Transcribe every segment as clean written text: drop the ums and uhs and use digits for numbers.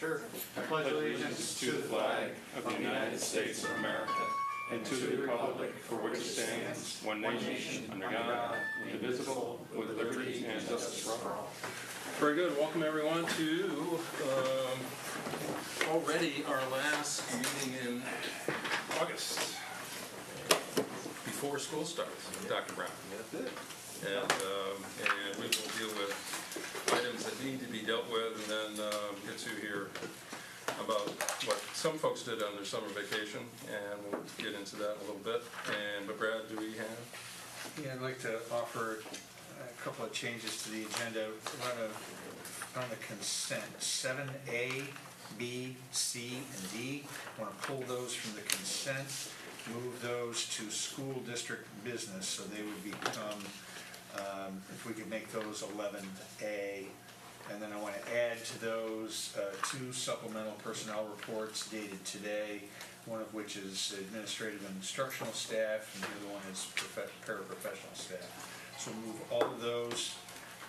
Sure. I pledge allegiance to the flag of the United States of America and to the republic for which it stands, one nation, under God, indivisible, with liberty and justice for all. Very good. Welcome everyone to already our last meeting in August, before school starts, Dr. Brown. That's it. And we will deal with items that need to be dealt with, and then get to hear about what some folks did on their summer vacation, and we'll get into that a little bit. But Brad, do we have? Yeah, I'd like to offer a couple of changes to the agenda. On the consent, 7A, B, C, and D. I want to pull those from the consent, move those to school district business, so they would become, if we could make those 11A. And then I want to add to those two supplemental personnel reports dated today, one of which is administrative and instructional staff, and the other one is paraprofessional staff. So move all of those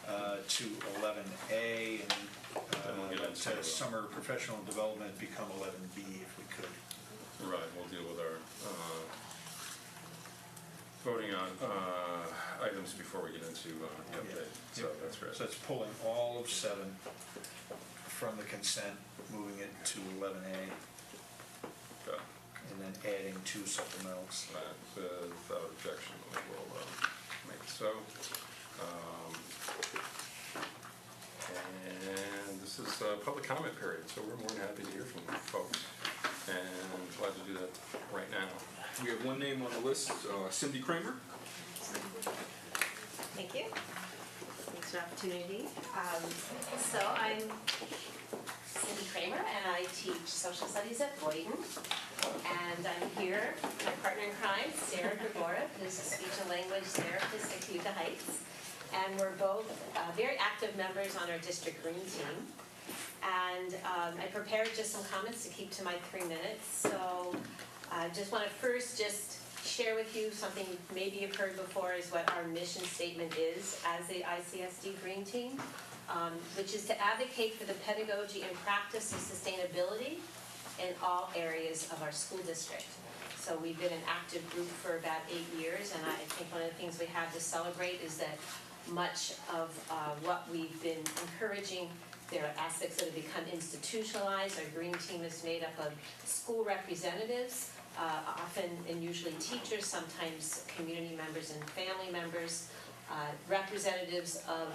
to 11A, and let summer professional development become 11B if we could. Right, we'll deal with our voting on items before we get into the update. So that's great. So it's pulling all of 7 from the consent, moving it to 11A, Okay. and then adding 2 supplementals. Without objection, we'll make it so. And this is a public comment period, so we're more than happy to hear from folks, and glad to do that right now. We have one name on the list, Cindy Kramer. Thank you. Thanks for the opportunity. So I'm Cindy Kramer, and I teach social studies at Boyden. And I'm here with my partner in crime, Sarah Gregorov, who's a speech and language therapist at Cuba Heights. And we're both very active members on our district green team. And I prepared just some comments to keep to my 3 minutes. So I just want to first just share with you something maybe you've heard before, is what our mission statement is as the ICSD green team, which is to advocate for the pedagogy and practice of sustainability in all areas of our school district. So we've been an active group for about 8 years, and I think one of the things we have to celebrate is that much of what we've been encouraging, there are aspects that have become institutionalized. Our green team is made up of school representatives, often and usually teachers, sometimes community members and family members, representatives of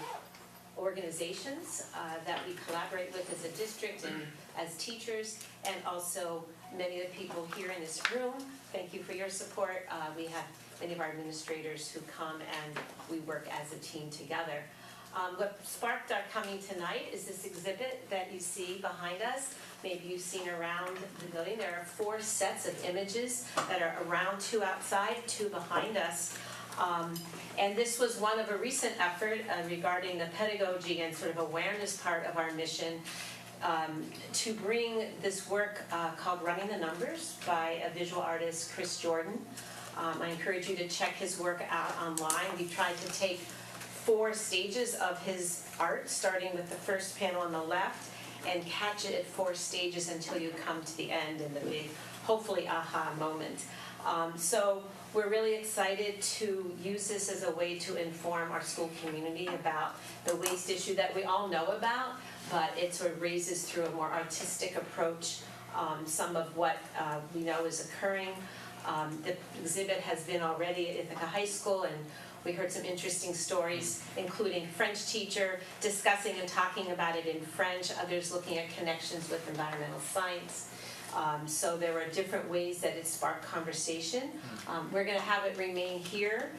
organizations that we collaborate with as a district and as teachers, and also many of the people here in this room. Thank you for your support. We have many of our administrators who come, and we work as a team together. What sparked our coming tonight is this exhibit that you see behind us. Maybe you've seen around the building. There are 4 sets of images that are around, 2 outside, 2 behind us. And this was one of a recent effort regarding the pedagogy and sort of awareness part of our mission, to bring this work called Running the Numbers by a visual artist, Chris Jordan. I encourage you to check his work out online. We tried to take 4 stages of his art, starting with the first panel on the left, and catch it at 4 stages until you come to the end and the big, hopefully, aha moment. So we're really excited to use this as a way to inform our school community about the waste issue that we all know about, but it sort of raises through a more artistic approach some of what we know is occurring. The exhibit has been already at Ithaca High School, and we heard some interesting stories, including French teacher discussing and talking about it in French, others looking at connections with environmental science. So there were different ways that it sparked conversation. We're going to have it remain here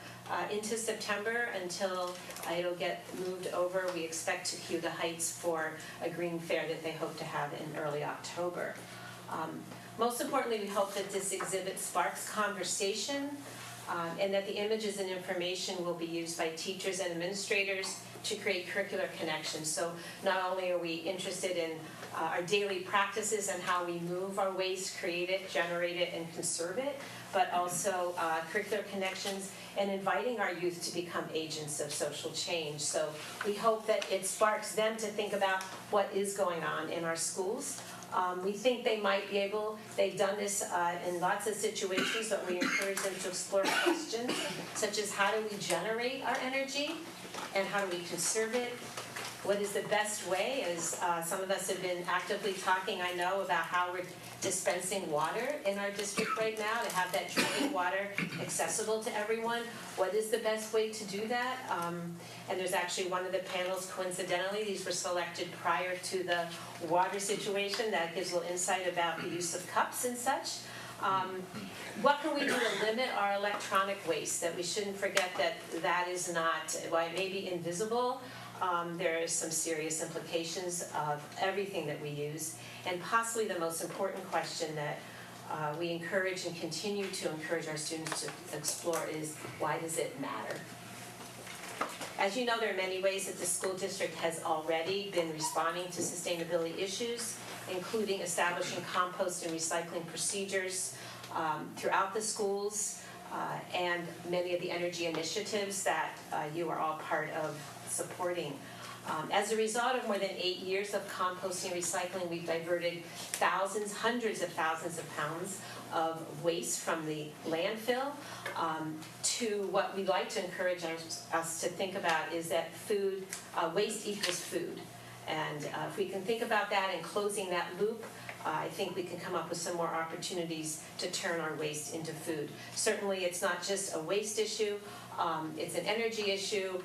into September until it'll get moved over. We expect to Cuba Heights for a green fair that they hope to have in early October. Most importantly, we hope that this exhibit sparks conversation, and that the images and information will be used by teachers and administrators to create curricular connections. So not only are we interested in our daily practices and how we move our waste, create it, generate it, and conserve it, but also curricular connections and inviting our youth to become agents of social change. So we hope that it sparks them to think about what is going on in our schools. We think they might be able, they've done this in lots of situations, but we encourage them to explore questions such as how do we generate our energy and how do we conserve it? What is the best way? As some of us have been actively talking, I know, about how we're dispensing water in our district right now to have that drinking water accessible to everyone. What is the best way to do that? And there's actually one of the panels, coincidentally, these were selected prior to the water situation. That gives a little insight about the use of cups and such. What can we do to limit our electronic waste? That we shouldn't forget that that is not, while it may be invisible, there are some serious implications of everything that we use. And possibly the most important question that we encourage and continue to encourage our students to explore is, why does it matter? As you know, there are many ways that the school district has already been responding to sustainability issues, including establishing compost and recycling procedures throughout the schools, and many of the energy initiatives that you are all part of supporting. As a result of more than 8 years of composting and recycling, we've diverted thousands, hundreds of thousands of pounds of waste from the landfill to what we'd like to encourage us to think about is that food, waste equals food. And if we can think about that and closing that loop, I think we can come up with some more opportunities to turn our waste into food. Certainly it's not just a waste issue, it's an energy issue,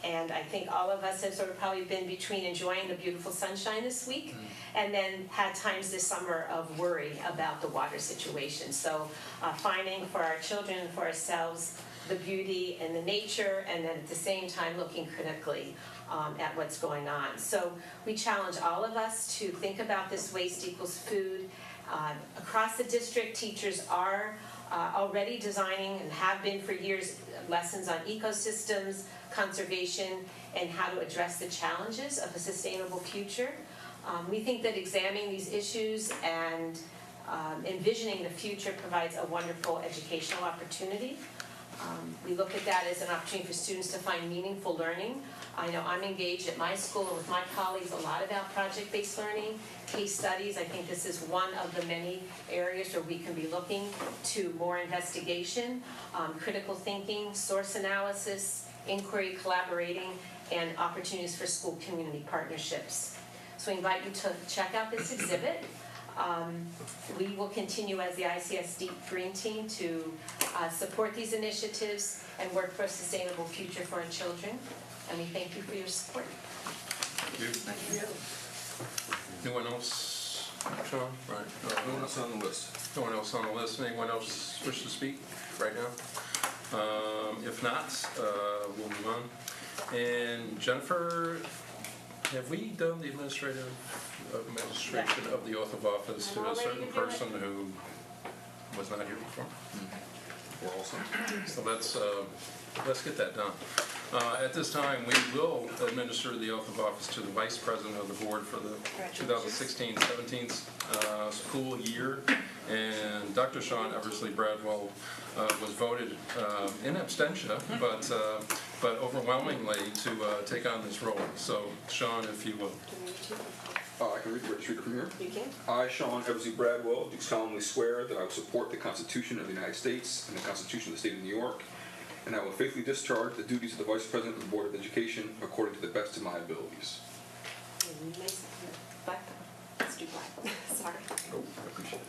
and I think all of us have sort of probably been between enjoying the beautiful sunshine this week and then had times this summer of worry about the water situation. So finding for our children and for ourselves the beauty and the nature, and then at the same time looking critically at what's going on. So we challenge all of us to think about this waste equals food. Across the district, teachers are already designing and have been for years lessons on ecosystems, conservation, and how to address the challenges of a sustainable future. We think that examining these issues and envisioning the future provides a wonderful educational opportunity. We look at that as an opportunity for students to find meaningful learning. I know I'm engaged at my school and with my colleagues a lot about project-based learning, case studies. I think this is one of the many areas where we can be looking to more investigation, critical thinking, source analysis, inquiry, collaborating, and opportunities for school community partnerships. So we invite you to check out this exhibit. We will continue as the ICSD Green Team to support these initiatives and work for a sustainable future for our children. And we thank you for your support. Thank you. Thank you. Anyone else? Sean? Right. No one else on the list. No one else on the list. Anyone else wish to speak right now? If not, we'll move on. And Jennifer, have we done the administration of the oath of office to a certain person who was not here before? We're all set. So let's get that done. At this time, we will administer the oath of office to the Vice President of the Board for the 2016-17 school year. And Dr. Sean Eversley Bradwell was voted in abstention, but overwhelmingly to take on this role. So, Sean, if you will. I can read it from here. You can. I, Sean Eversley Bradwell, do solemnly swear that I will support the Constitution of the United States and the Constitution of the State of New York, and I will faithfully discharge the duties of the Vice President of the Board of Education according to the best of my abilities. Black. Let's do black. Sorry. Oh, I appreciate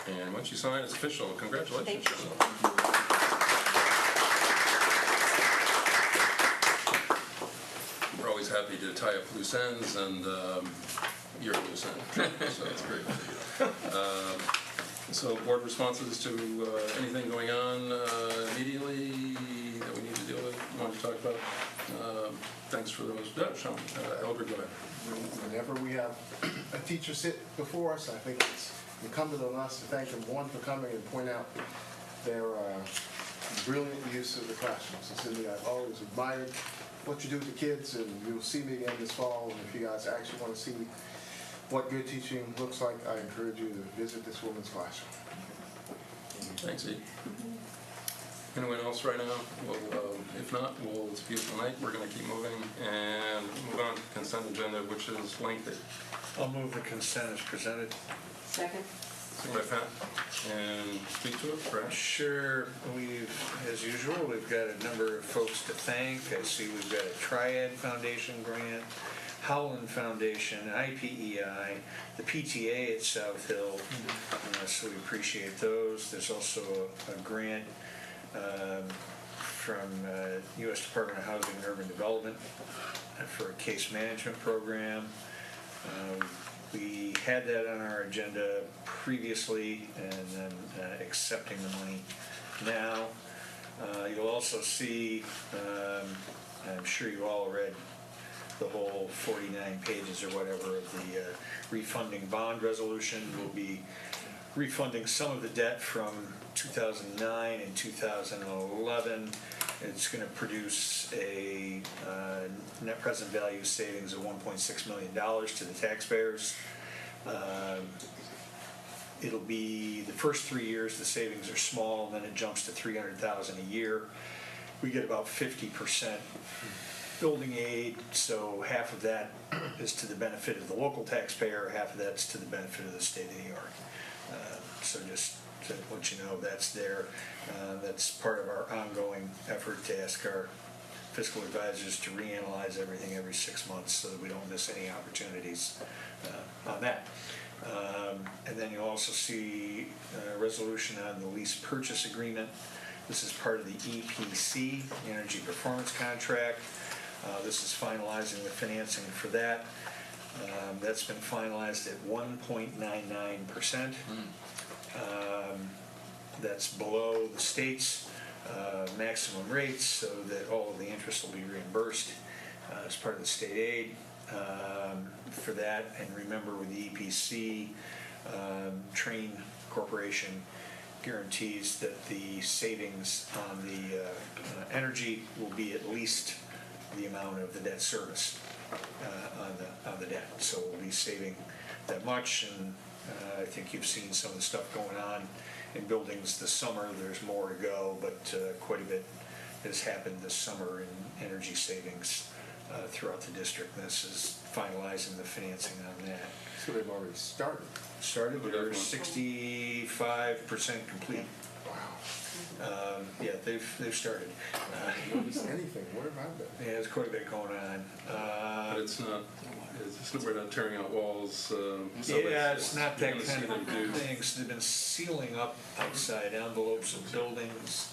it. And once you sign, it's official. Congratulations. Thank you. We're always happy to tie up loose ends, and you're a loose end, so that's great. So board responses to anything going on immediately that we need to deal with, you want to talk about? Thanks for those. Sean, Elder, go ahead. Whenever we have a teacher sit before us, I think it's incumbent on us to thank them, one, for coming and point out their brilliant use of the classroom. So Cindy, I've always admired what you do with the kids, and you'll see me again this fall. And if you guys actually want to see what good teaching looks like, I encourage you to visit this woman's classroom. Thanks, E. Anyone else right now? Well, if not, it's a beautiful night. We're going to keep moving and move on to the consent agenda, which is lengthy. I'll move the consent as presented. Second. Second by Pat. And speak to it, Brad. Sure, as usual, we've got a number of folks to thank. I see we've got a Triad Foundation grant, Howland Foundation, IPEI, the PTA at South Hill, so we appreciate those. There's also a grant from U.S. Department of Housing and Urban Development for a case management program. We had that on our agenda previously, and then accepting the money now. You'll also see, I'm sure you all read the whole 49 pages or whatever of the refunding bond resolution. We'll be refunding some of the debt from 2009 and 2011. It's going to produce a net present value savings of $1.6 million to the taxpayers. It'll be the first 3 years the savings are small, and then it jumps to $300,000 a year. We get about 50% building aid, so half of that is to the benefit of the local taxpayer, half of that's to the benefit of the state of New York. So just to let you know, that's there. That's part of our ongoing effort to ask our fiscal advisors to reanalyze everything every 6 months so that we don't miss any opportunities on that. And then you'll also see a resolution on the lease purchase agreement. This is part of the EPC, Energy Performance Contract. This is finalizing the financing for that. That's been finalized at 1.99%. That's below the state's maximum rates, so that all of the interest will be reimbursed as part of the state aid for that. And remember, with the EPC, Train Corporation guarantees that the savings on the energy will be at least the amount of the debt service on the debt. So we'll be saving that much, and I think you've seen some of the stuff going on in buildings this summer. There's more to go, but quite a bit has happened this summer in energy savings throughout the district. This is finalizing the financing on that. So they've already started. They're 65% complete. Wow. Yeah, they've started. Notice anything? Where have I been? Yeah, there's quite a bit going on. But we're not tearing out walls. So Yeah, it's not that you're kind gonna of see them do- things. They've been sealing up outside envelopes of buildings.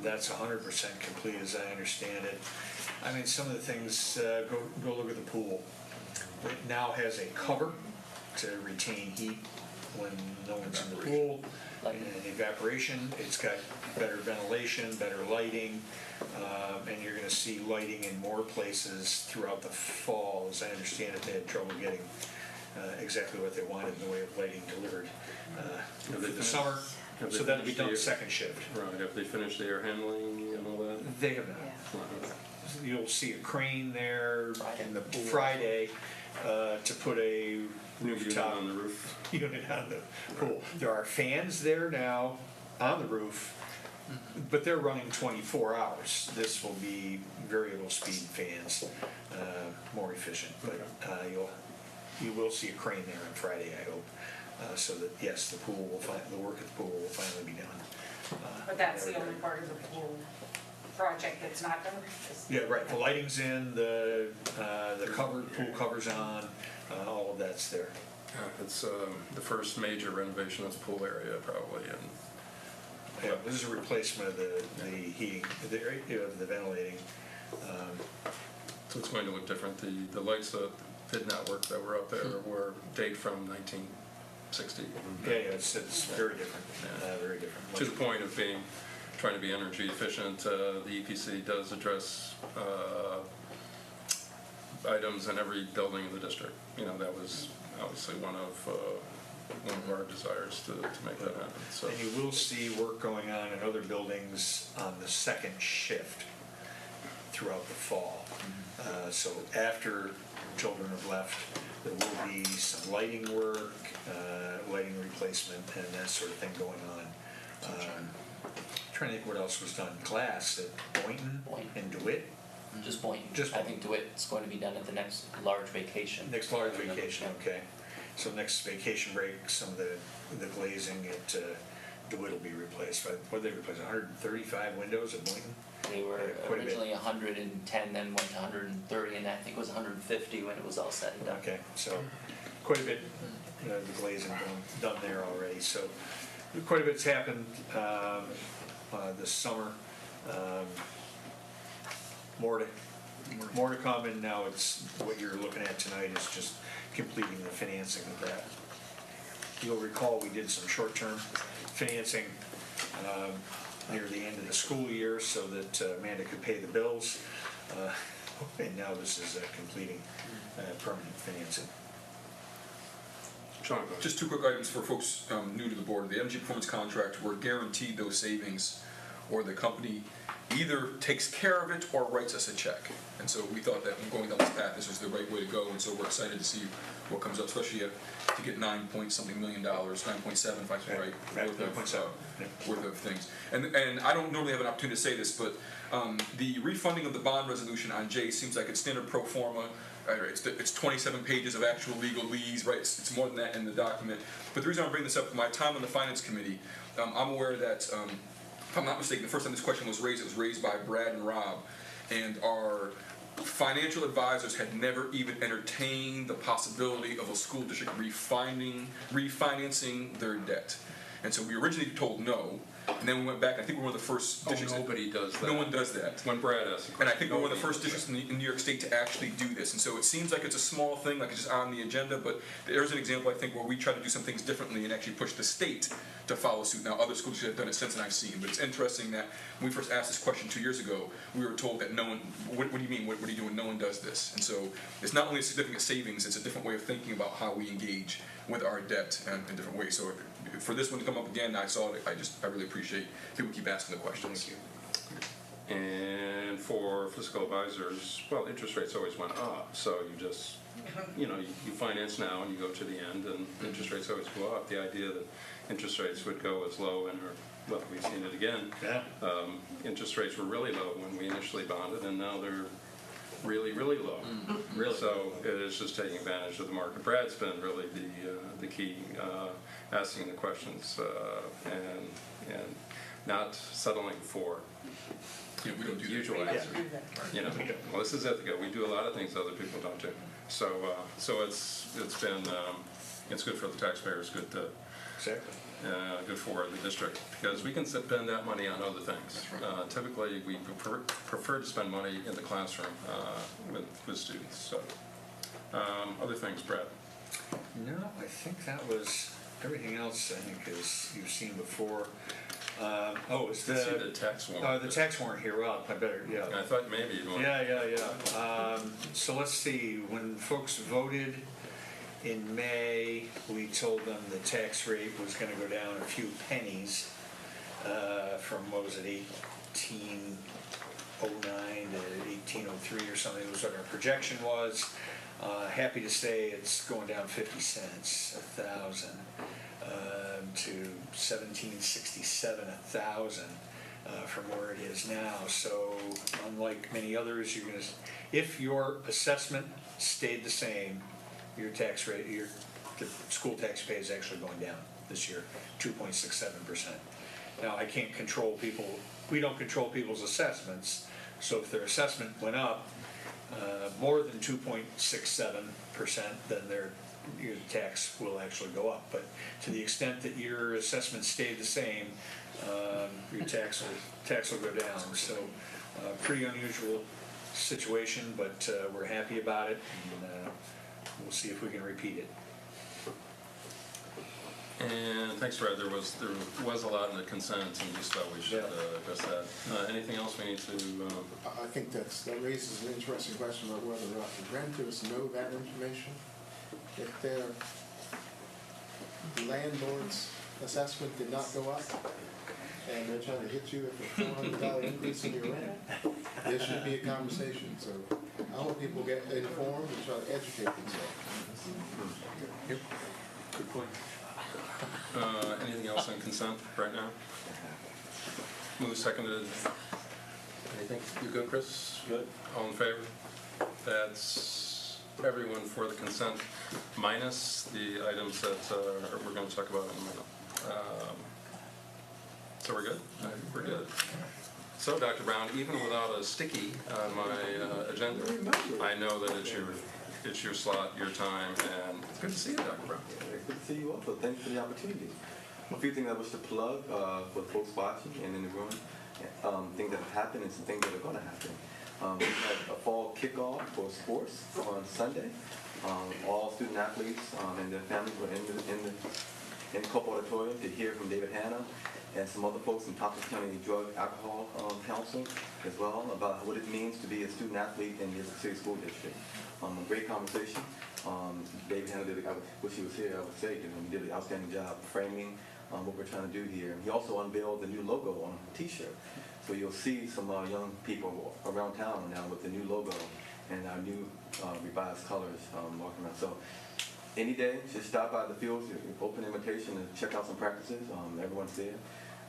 That's 100% complete, as I understand it. I mean, some of the things, go look at the pool. It now has a cover to retain heat when no one's in the pool, and evaporation. It's got better ventilation, better lighting, and you're going to see lighting in more places throughout the fall. As I understand it, they had trouble getting exactly what they wanted in the way of lighting delivered for the summer. So that'll be done second shift. Right, have they finished the air handling and all that? They have not. You'll see a crane there in the Friday to put a New unit rooftop on the roof. unit on the pool. There are fans there now on the roof, but they're running 24 hours. This will be variable speed fans, more efficient. But you will see a crane there on Friday, I hope, so that yes, the work at the pool will finally be done. But that's the only part of the pool project that's not done? Yeah, right. The lighting's in, the pool cover's on, all of that's there. It's the first major renovation of the pool area, probably, and Yeah, this is a replacement of the heating, the ventilating. so it's going to look different. The lights that did not work that were up there were date from 1960. Yeah, it's very different, very different. To the point of trying to be energy efficient. The EPC does address items in every building in the district. You know, that was obviously one of one of our desires to make that happen, so. And you will see work going on in other buildings on the second shift throughout the fall. So after children have left, there will be some lighting work, lighting replacement, and that sort of thing going on. Trying to think what else was done. Glass at Boynton Boynton. and DeWitt. Just Boynton. Just I think DeWitt's going to be done at the next large vacation. Next large vacation, okay. So next vacation break, some of the glazing at DeWitt will be replaced. What did they replace, 135 windows at Boynton? They were Quite a bit. originally 110, then went to 130, and I think it was 150 when it was all said and done. Okay, so quite a bit, the glazing done there already, so quite a bit's happened this summer. More to come, and now it's, what you're looking at tonight is just completing the financing of that. You'll recall we did some short-term financing near the end of the school year so that Amanda could pay the bills. And now this is completing permanent financing. Sean, go ahead. Just two quick items for folks new to the board. The energy performance contract, we're guaranteed those savings, or the company either takes care of it or writes us a check. And so we thought that going down this path, this was the right way to go, and so we're excited to see what comes up, especially to get $9-point-something million, 9.7 if I'm right, worth of things. And I don't normally have an opportunity to say this, but the refunding of the bond resolution on J seems like it's standard pro forma. It's 27 pages of actual legalese, right? It's more than that in the document. But the reason I'm bringing this up, my time on the finance committee, I'm aware that, if I'm not mistaken, the first time this question was raised, it was raised by Brad and Rob, and our financial advisors had never even entertained the possibility of a school district refinancing their debt. And so we originally told no, and then we went back. I think we're one of the first districts. Nobody does that. No one does that. When Brad asked the question. And I think we're one of the nobody first does districts in New York State to actually do this. And so it seems like it's a small thing, like it's just on the agenda, but there's an example, I think, where we try to do some things differently and actually push the state to follow suit. Now, other schools have done it since, and I've seen, but it's interesting that when we first asked this question 2 years ago, we were told that no one, what do you mean, what are you doing? No one does this. And so it's not only a significant savings, it's a different way of thinking about how we engage with our debt in different ways. So for this one to come up again, I saw it, I really appreciate people keep asking the questions. Thank you. And for fiscal advisors, well, interest rates always went up, so you just, you finance now and you go to the end, and interest rates always go up. The idea that interest rates would go as low well, we've seen it again. Yeah. Interest rates were really low when we initially bonded, and now they're really, really low. Really? So it is just taking advantage of the market. Brad's been really the key, asking the questions and not settling for Yeah, we don't do usual that. answer. Well, this is ethical. We do a lot of things other people don't do. So it's been it's good for the taxpayers, good for the district, because we can spend that money on other things. Typically, we prefer to spend money in the classroom with students. So other things, Brad. No, I think that was everything else. I think as you've seen before. It's Let's see the tax warrant. The tax warrant here. Well, I better, yeah. I thought maybe you'd want. Yeah. So let's see. When folks voted in May, we told them the tax rate was going to go down a few pennies from, what was it, 1809 to 1803 or something. It was what our projection was. Happy to say it's going down 50 cents, 1,000. To 1767 1,000 from where it is now. So unlike many others, if your assessment stayed the same, your tax rate, the school tax pay is actually going down this year, 2.67%. Now I can't control people. We don't control people's assessments. So if their assessment went up more than 2.67%, then your tax will actually go up. But to the extent that your assessment stayed the same, your tax will go down. So pretty unusual situation, but we're happy about it, and we'll see if we can repeat it. And thanks, Brad. There was a lot in the consent, and just thought we should address that. Anything else we need to? I think that raises an interesting question about whether or not the renters know that information. If they're the landlord's assessment did not go up, and they're trying to hit you with a $400 increase in your rent, there should be a conversation. So I hope people get informed and try to educate themselves. Good point. Anything else on consent right now? Move seconded. Anything? You good, Chris? Good. All in favor? That's everyone for the consent, minus the items that we're going to talk about in a minute. So we're good? I think we're good. So, Dr. Brown, even without a sticky on my agenda, I know that it's your slot, your time, and it's good to see you, Dr. Brown. Good to see you also. Thanks for the opportunity. A few things I wish to plug for the folks watching and in the room. Things that have happened and some things that are going to happen. We had a fall kickoff for sports on Sunday. All student athletes and their families were in the Cope Auditorium to hear from David Hanna and some other folks from Tompkins County Drug Alcohol Council as well about what it means to be a student athlete in the City School District. A great conversation. David Hanna did, I wish he was here, I would say, he did an outstanding job framing what we're trying to do here. He also unveiled the new logo on a t-shirt. So you'll see some young people around town now with the new logo and our new revised colors walking around. So any day, just stop by the fields, open invitation to check out some practices. Everyone's there.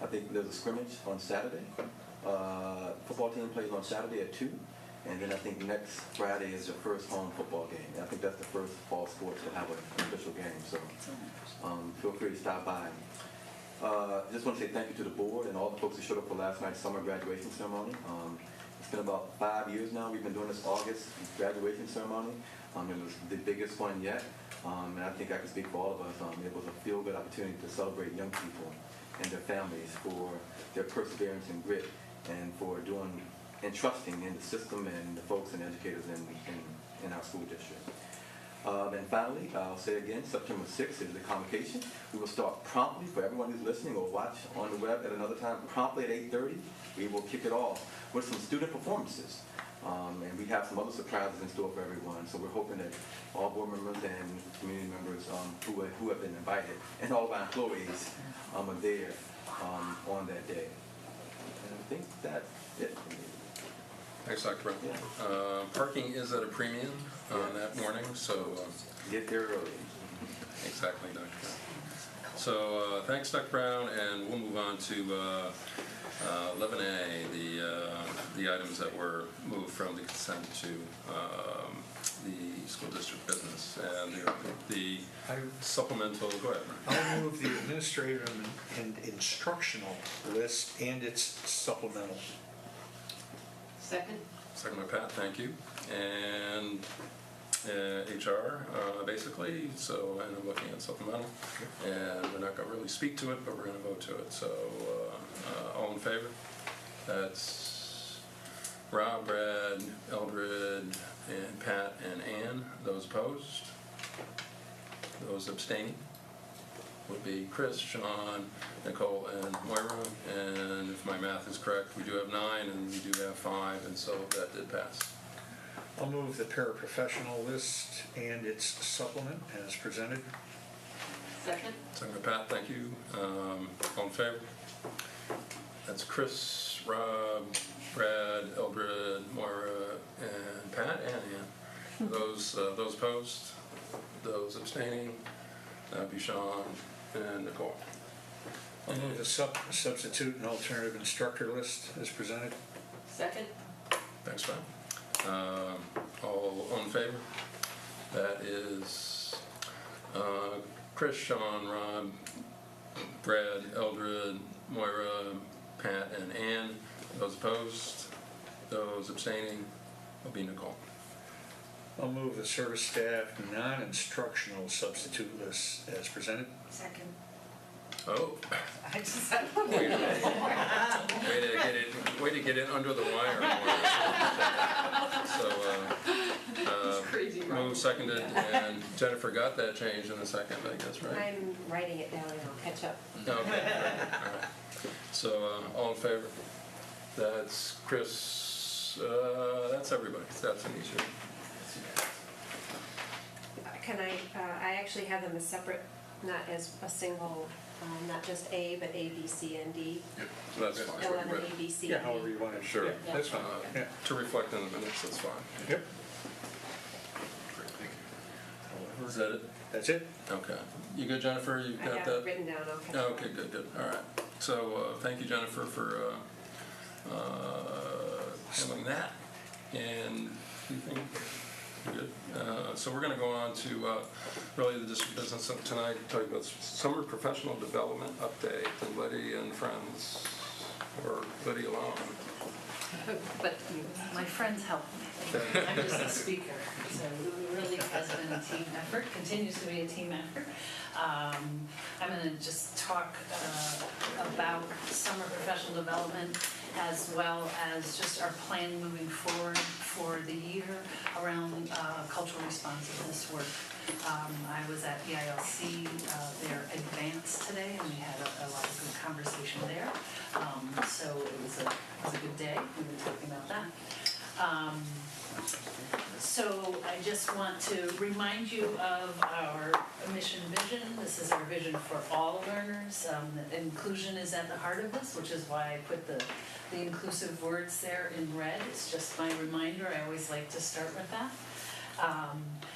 I think there's a scrimmage on Saturday. Football team plays on Saturday at 2. And then I think next Friday is the first home football game. And I think that's the first fall sports to have an official game. So feel free to stop by. Just want to say thank you to the board and all the folks who showed up for last night's summer graduation ceremony. It's been about 5 years now. We've been doing this August graduation ceremony. It was the biggest one yet. And I think I can speak for all of us. It was a feel-good opportunity to celebrate young people and their families for their perseverance and grit and for doing and trusting in the system and the folks and educators in our school district. And finally, I'll say again, September 6th is the convocation. We will start promptly for everyone who's listening or watch on the web at another time, promptly at 8:30. We will kick it off with some student performances. And we have some other surprises in store for everyone. So we're hoping that all board members and community members who have been invited and all of our employees are there on that day. And I think that's it. Thanks, Dr. Brown. Yeah. Parking is at a premium that morning, so Get there early. exactly, Dr. Brown. So thanks, Dr. Brown, and we'll move on to 11A, the items that were moved from the consent to the school district business, and the supplemental. Go ahead. I'll move the administrative and instructional list and its supplemental. Second? Second by Pat, thank you. And HR, basically, so, and I'm looking at supplemental, and we're not going to really speak to it, but we're going to vote to it. So, all in favor? That's Rob, Brad, Eldred, and Pat, and Ann. Those opposed? Those abstaining? Would be Chris, Sean, Nicole, and Moira. And if my math is correct, we do have 9, and we do have 5, and so that did pass. I'll move the paraprofessional list and its supplement as presented. Second? Second by Pat, thank you. All in favor? That's Chris, Rob, Brad, Eldred, Moira, and Pat, and Ann. Those opposed? Those abstaining? That'd be Sean and Nicole. I'll move the substitute and alternative instructor list as presented. Second? Thanks, Pat. All in favor? That is Chris, Sean, Rob, Brad, Eldred, Moira, Pat, and Ann. Those opposed? Those abstaining? Will be Nicole. I'll move the service staff non-instructional substitute list as presented. Second. Oh, I just said. way to get it under the wire. So, Crazy, right? move seconded, and Jennifer got that change in a second, I guess, right? I'm writing it down and I'll catch up. Okay, all right. So, all in favor? That's Chris, that's everybody, that's an easy one. Can I actually have them as separate not as a single, not just A, but A, B, C, and D. So that's fine. And then A, B, C, Yeah, and however D. you want it. Sure. Yeah, that's fine. Yeah. To reflect in the minutes, that's fine. Yep. Great, thank you. Is that it? That's it? Okay. You good, Jennifer? You've I got have that? it written down, okay. Okay, good, all right. So, thank you, Jennifer, for handling that. And anything? Good. So we're gonna go on to really the district business tonight, talking about summer professional development update, and Letty and friends, or Letty alone. But my friends help me. I'm just a speaker, so it really has been a team effort, continues to be a team effort. I'm going to just talk about summer professional development as well as just our plan moving forward for the year around cultural responsiveness work. I was at EILC, their advance today, and we had a lot of good conversation there. So it was a good day. We've been talking about that. So I just want to remind you of our mission vision. This is our vision for all learners. Inclusion is at the heart of this, which is why I put the inclusive words there in red. It's just my reminder. I always like to start with that.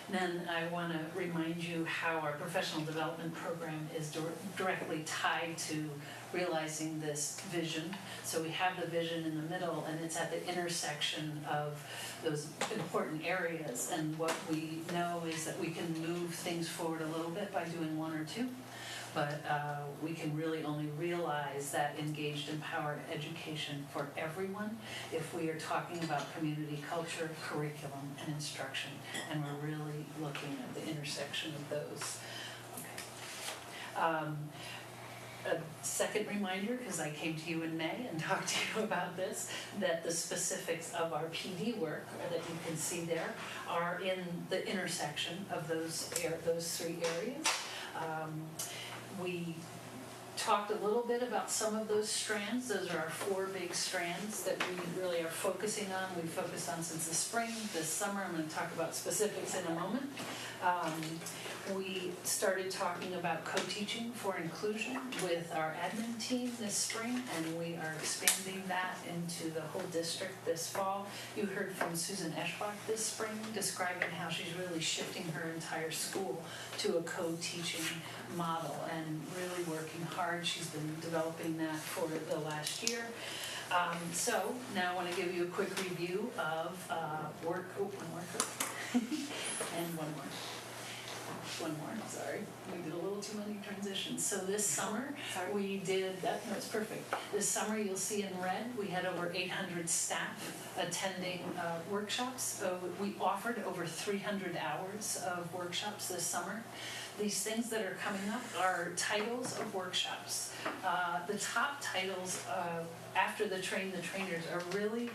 Then I want to remind you how our professional development program is directly tied to realizing this vision. So we have the vision in the middle, and it's at the intersection of those important areas. And what we know is that we can move things forward a little bit by doing one or two. But we can really only realize that engaged, empowered education for everyone if we are talking about community culture, curriculum, and instruction. And we're really looking at the intersection of those. Okay. A second reminder, because I came to you in May and talked to you about this, that the specifics of our PD work that you can see there are in the intersection of those three areas. We talked a little bit about some of those strands. Those are our four big strands that we really are focusing on. We've focused on since the spring. This summer, I'm going to talk about specifics in a moment. We started talking about co-teaching for inclusion with our admin team this spring, and we are expanding that into the whole district this fall. You heard from Susan Eschbach this spring describing how she's really shifting her entire school to a co-teaching model and really working hard. She's been developing that for the last year. So now I want to give you a quick review of one more, and one more. One more, sorry. We did a little too many transitions. So this summer, we did, no, it's perfect. This summer, you'll see in red, we had over 800 staff attending workshops. So we offered over 300 hours of workshops this summer. These things that are coming up are titles of workshops. The top titles after the train the trainers are really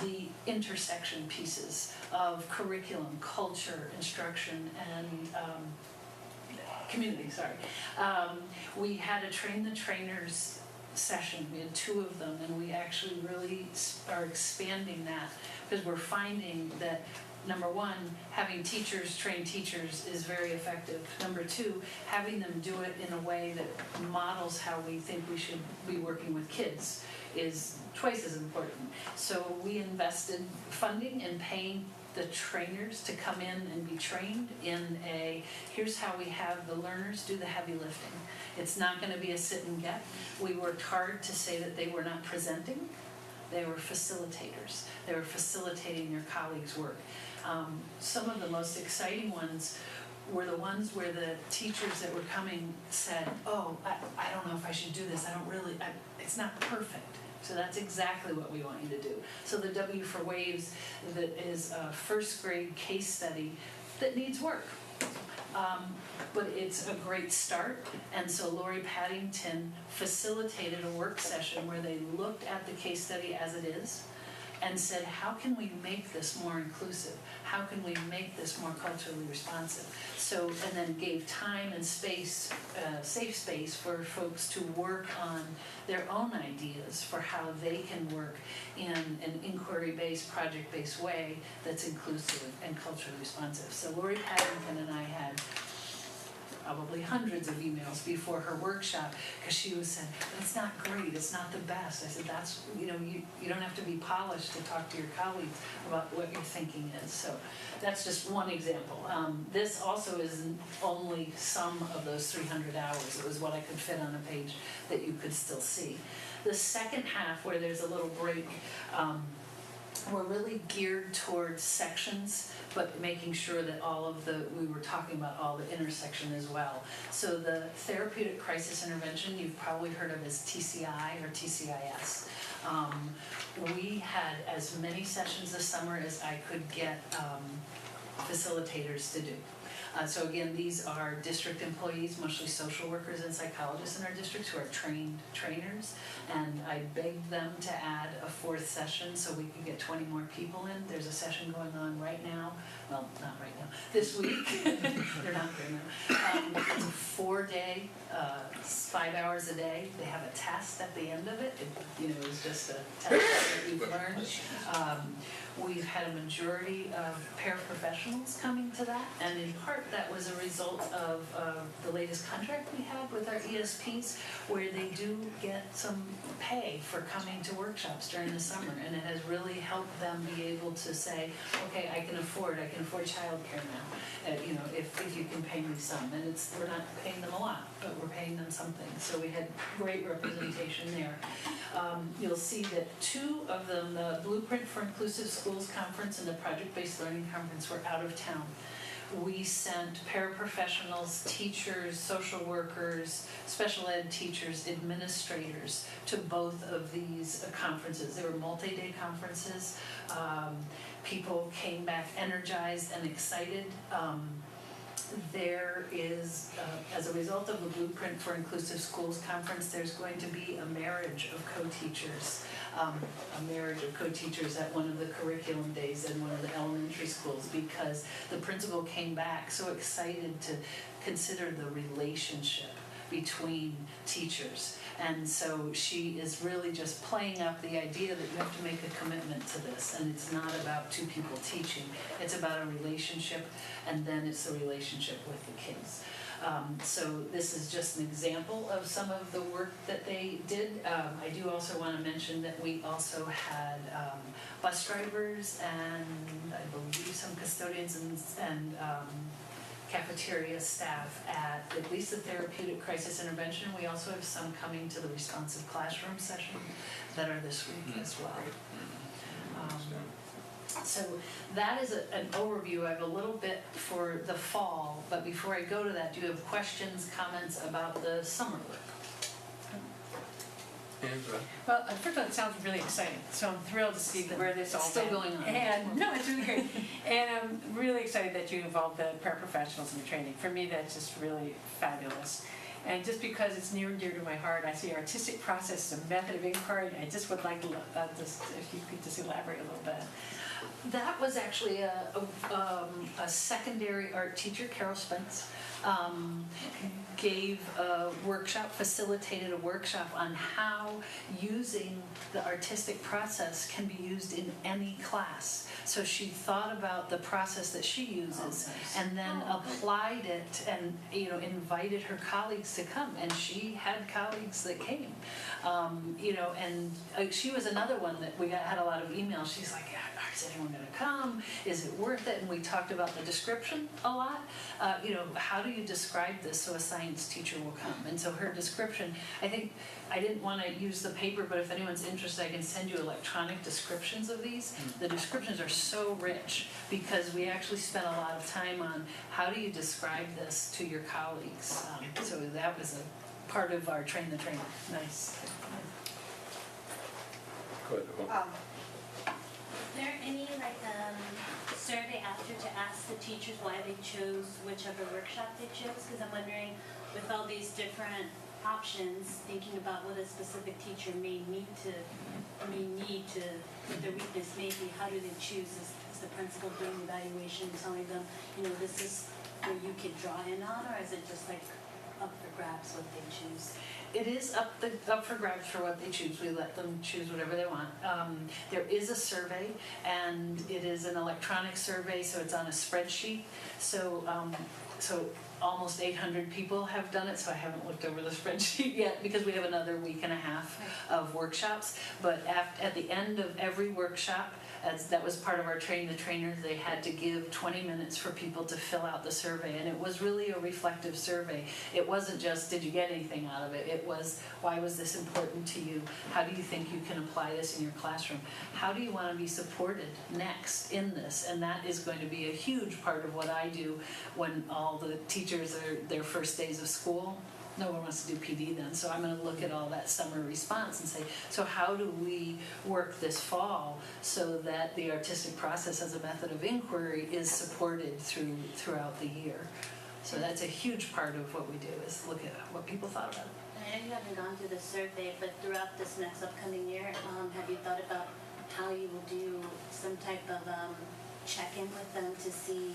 the intersection pieces of curriculum, culture, instruction, and community, we had a train the trainers session. We had two of them, and we actually really are expanding that because we're finding that number one, having teachers train teachers is very effective. Number two, having them do it in a way that models how we think we should be working with kids is twice as important. So we invested funding in paying the trainers to come in and be trained in here's how we have the learners do the heavy lifting. It's not going to be a sit and get. We worked hard to say that they were not presenting, they were facilitators. They were facilitating their colleagues' work. Some of the most exciting ones were the ones where the teachers that were coming said, oh, I don't know if I should do this. It's not perfect. So that's exactly what we want you to do. So the W for Waves, that is a first grade case study that needs work. But it's a great start. And so Lori Paddington facilitated a work session where they looked at the case study as it is and said, how can we make this more inclusive? How can we make this more culturally responsive? So, and then gave time and space, safe space for folks to work on their own ideas for how they can work in an inquiry-based, project-based way that's inclusive and culturally responsive. So Lori Paddington and I had probably hundreds of emails before her workshop, because she was saying, it's not great, it's not the best. I said, that's, you don't have to be polished to talk to your colleagues about what your thinking is. So that's just one example. This also isn't only some of those 300 hours. It was what I could fit on a page that you could still see. The second half, where there's a little break, we're really geared towards sections, but making sure that we were talking about all the intersection as well. So the Therapeutic Crisis Intervention, you've probably heard of as TCI or TCIS. We had as many sessions this summer as I could get facilitators to do. So again, these are district employees, mostly social workers and psychologists in our districts who are trainers. And I begged them to add a fourth session so we could get 20 more people in. There's a session going on right now. Well, not right now, this week. They're not there now. It's a 4-day, 5 hours a day. They have a test at the end of it. It's just a test that we've learned. We've had a majority of paraprofessionals coming to that, and in part that was a result of the latest contract we had with our ESPs, where they do get some pay for coming to workshops during the summer, and it has really helped them be able to say, okay, I can afford childcare now, if you can pay me some, and we're not paying them a lot, but we're paying them something. So we had great representation there. You'll see that 2 of them, the Blueprint for Inclusive Schools Conference and the Project-Based Learning Conference, were out of town. We sent paraprofessionals, teachers, social workers, special ed teachers, administrators to both of these conferences. They were multi-day conferences. People came back energized and excited. There is, as a result of the Blueprint for Inclusive Schools Conference, there's going to be a marriage of co-teachers. At one of the curriculum days in one of the elementary schools, because the principal came back so excited to consider the relationship between teachers. And so she is really just playing up the idea that you have to make a commitment to this, and it's not about 2 people teaching, it's about a relationship, and then it's the relationship with the kids. So this is just an example of some of the work that they did. I do also want to mention that we also had bus drivers and I believe some custodians and cafeteria staff at least the Therapeutic Crisis Intervention. We also have some coming to the responsive classroom session that are this week as well. So that is an overview. I have a little bit for the fall, but before I go to that, do you have questions, comments about the summer work? Well, first of all, it sounds really exciting, so I'm thrilled to see where this all Still went. going on. And no, it's really great. And I'm really excited that you involved the paraprofessionals in the training. For me, that's just really fabulous. And just because it's near and dear to my heart, I see artistic process as a method of inquiry. I just would like to, if you could just elaborate a little bit. That was actually a secondary art teacher, Carol Spence, gave a workshop, facilitated a workshop on how using the artistic process can be used in any class. So she thought about the process that she uses and then applied it and invited her colleagues to come, and she had colleagues that came. And she was another one that we had a lot of emails. She's like, is anyone going to come? Is it worth it? And we talked about the description a lot. How do you describe this so a science teacher will come? And so her description, I think, I didn't want to use the paper, but if anyone's interested, I can send you electronic descriptions of these. The descriptions are so rich because we actually spent a lot of time on how do you describe this to your colleagues. So that was a part of our Train the Trainer. Nice. Go ahead, Yvonne. Is there any survey after to ask the teachers why they chose whichever workshop they chose? Because I'm wondering, with all these different options, thinking about what a specific teacher may need to, what their weakness may be, how do they choose? Is the principal doing the evaluation telling them, this is where you could draw in on, or is it just like up for grabs what they choose? It is up for grabs for what they choose. We let them choose whatever they want. There is a survey, and it is an electronic survey, so it's on a spreadsheet. So almost 800 people have done it, so I haven't looked over the spreadsheet yet because we have another week and a half of workshops. But at the end of every workshop, that was part of our Train the Trainers, they had to give 20 minutes for people to fill out the survey, and it was really a reflective survey. It wasn't just, did you get anything out of it? It was, why was this important to you? How do you think you can apply this in your classroom? How do you want to be supported next in this? And that is going to be a huge part of what I do when all the teachers are their first days of school. No one wants to do PD then, so I'm going to look at all that summer response and say, so how do we work this fall so that the artistic process as a method of inquiry is supported throughout the year? So that's a huge part of what we do, is look at what people thought about it. I know you haven't gone through the survey, but throughout this next upcoming year, have you thought about how you will do some type of check-in with them to see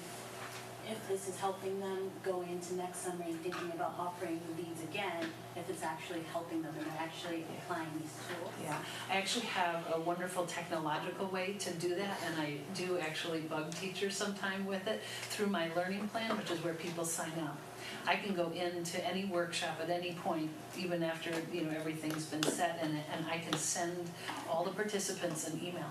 if this is helping them going into next summer and thinking about offering these again, if it's actually helping them and they're actually applying these tools? Yeah, I actually have a wonderful technological way to do that, and I do actually bug teachers sometime with it through my learning plan, which is where people sign up. I can go into any workshop at any point, even after everything's been set in it, and I can send all the participants an email.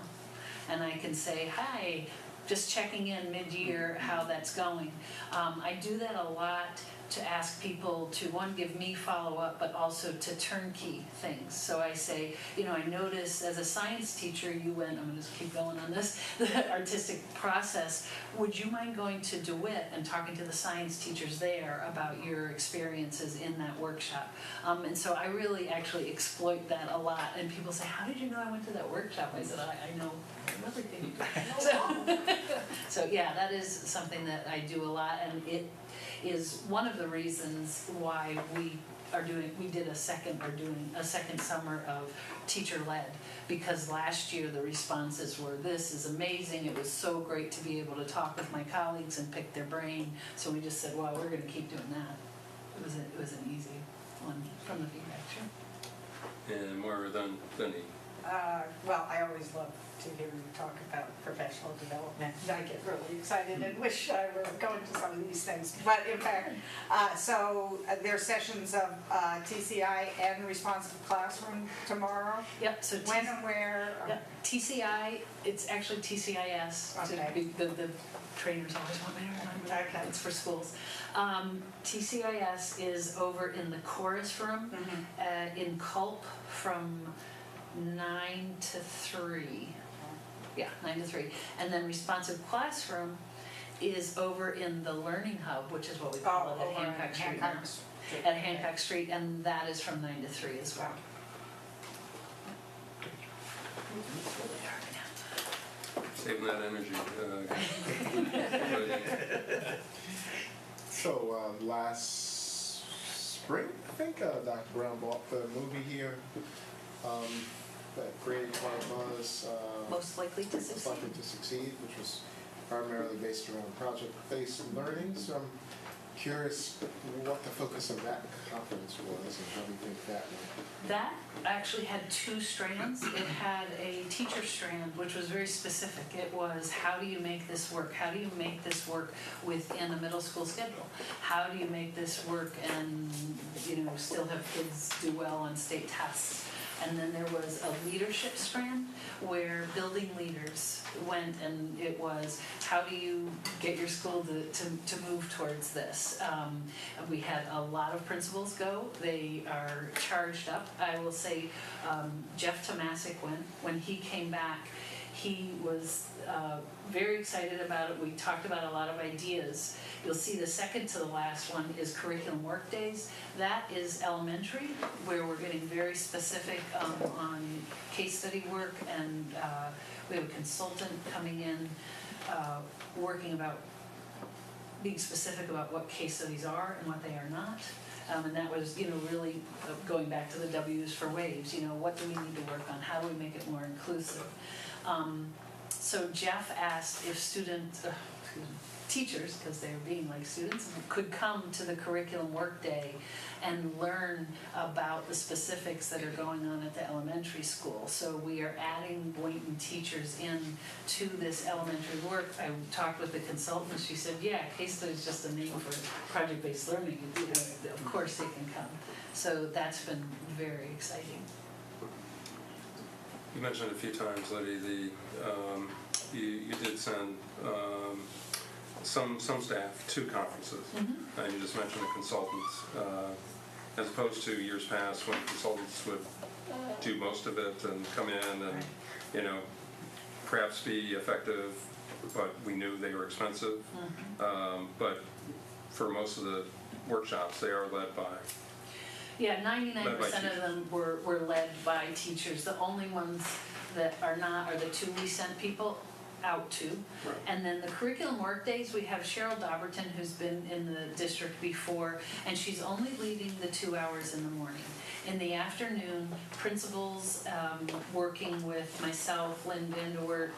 And I can say, hi, just checking in mid-year how that's going. I do that a lot to ask people to, one, give me follow-up, but also to turnkey things. So I say, I noticed as a science teacher you went, I'm going to just keep going on this, the artistic process. Would you mind going to DeWitt and talking to the science teachers there about your experiences in that workshop? And so I really actually exploit that a lot. And people say, how did you know I went to that workshop? I said, I know everything. So yeah, that is something that I do a lot, and it is one of the reasons why we did a second summer of teacher-led, because last year the responses were, this is amazing, it was so great to be able to talk with my colleagues and pick their brain, so we just said, well, we're going to keep doing that. It was an easy one from the feedback, sure. And more than Vinny. Well, I always love to hear you talk about professional development. I get really excited and wish I were going to some of these things. But in fact, so there are sessions of TCI and Responsive Classroom tomorrow? Yep, so when and where? Yep. TCI, it's actually TCIS. Okay. The trainers always want me to remember. Okay. It's for schools. TCIS is over in the chorus room in Culp from 9 to 3. Yeah, 9 to 3. And then Responsive Classroom is over in the Learning Hub, which is what we call it at Hancock Street now. At Hancock Street, and that is from 9 to 3 as well. Saving that energy. So last spring, I think, Dr. Brown bought the movie here that created quite buzz. Most likely to succeed. Most likely to succeed, which was primarily based around project-based learning. So I'm curious what the focus of that conference was and how do you think that went? That actually had two strands. It had a teacher strand, which was very specific. It was, how do you make this work? How do you make this work within a middle school schedule? How do you make this work and still have kids do well on state tests? And then there was a leadership strand where building leaders went, and it was, how do you get your school to move towards this? We had a lot of principals go. They are charged up. I will say Jeff Tomasic, when he came back, he was very excited about it. We talked about a lot of ideas. You'll see the second to the last one is curriculum Workdays. That is elementary, where we're getting very specific on case study work, and we have a consultant coming in working about being specific about what case studies are and what they are not. And that was, really going back to the W's for waves. What do we need to work on? How do we make it more inclusive? So Jeff asked if teachers, because they're being like students, could come to the curriculum workday and learn about the specifics that are going on at the elementary school. So we are adding Boynton teachers in to this elementary work. I talked with the consultant, she said, yeah, case study is just a name for project-based learning. Of course they can come. So that's been very exciting. You mentioned a few times, Liddy, you did send some staff to conferences. And you just mentioned the consultants. As opposed to years past when consultants would do most of it and come in and, perhaps be effective, but we knew they were expensive. But for most of the workshops, they are led by. Yeah, 99% of them were led by teachers. The only ones that are not are the two we sent people out to. Right. And then the curriculum workdays, we have Cheryl Dauberton, who's been in the district before, and she's only leading the 2 hours in the morning. In the afternoon, principals working with myself, Lynn Vandewert,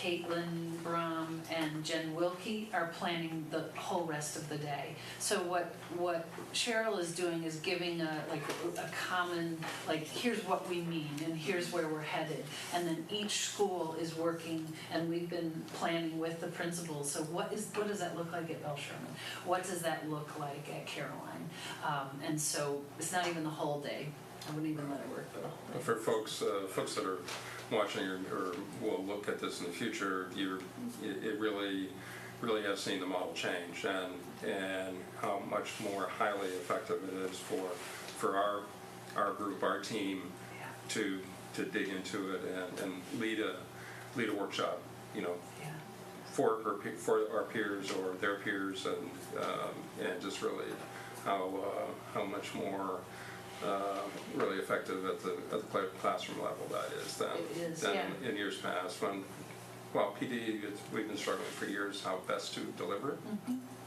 Caitlin Brum, and Jen Wilkie are planning the whole rest of the day. So what Cheryl is doing is giving a common, here's what we mean and here's where we're headed. And then each school is working, and we've been planning with the principals. So what does that look like at Bell Sherman? What does that look like at Caroline? And so it's not even the whole day. I wouldn't even let it work for the whole day. For folks that are watching or will look at this in the future, it really has seen the model change and how much more highly effective it is for our group, our team, to dig into it and lead a workshop, for our peers or their peers, and just really how much more really effective at the classroom level that is than in years past when, PD, we've been struggling for years how best to deliver it.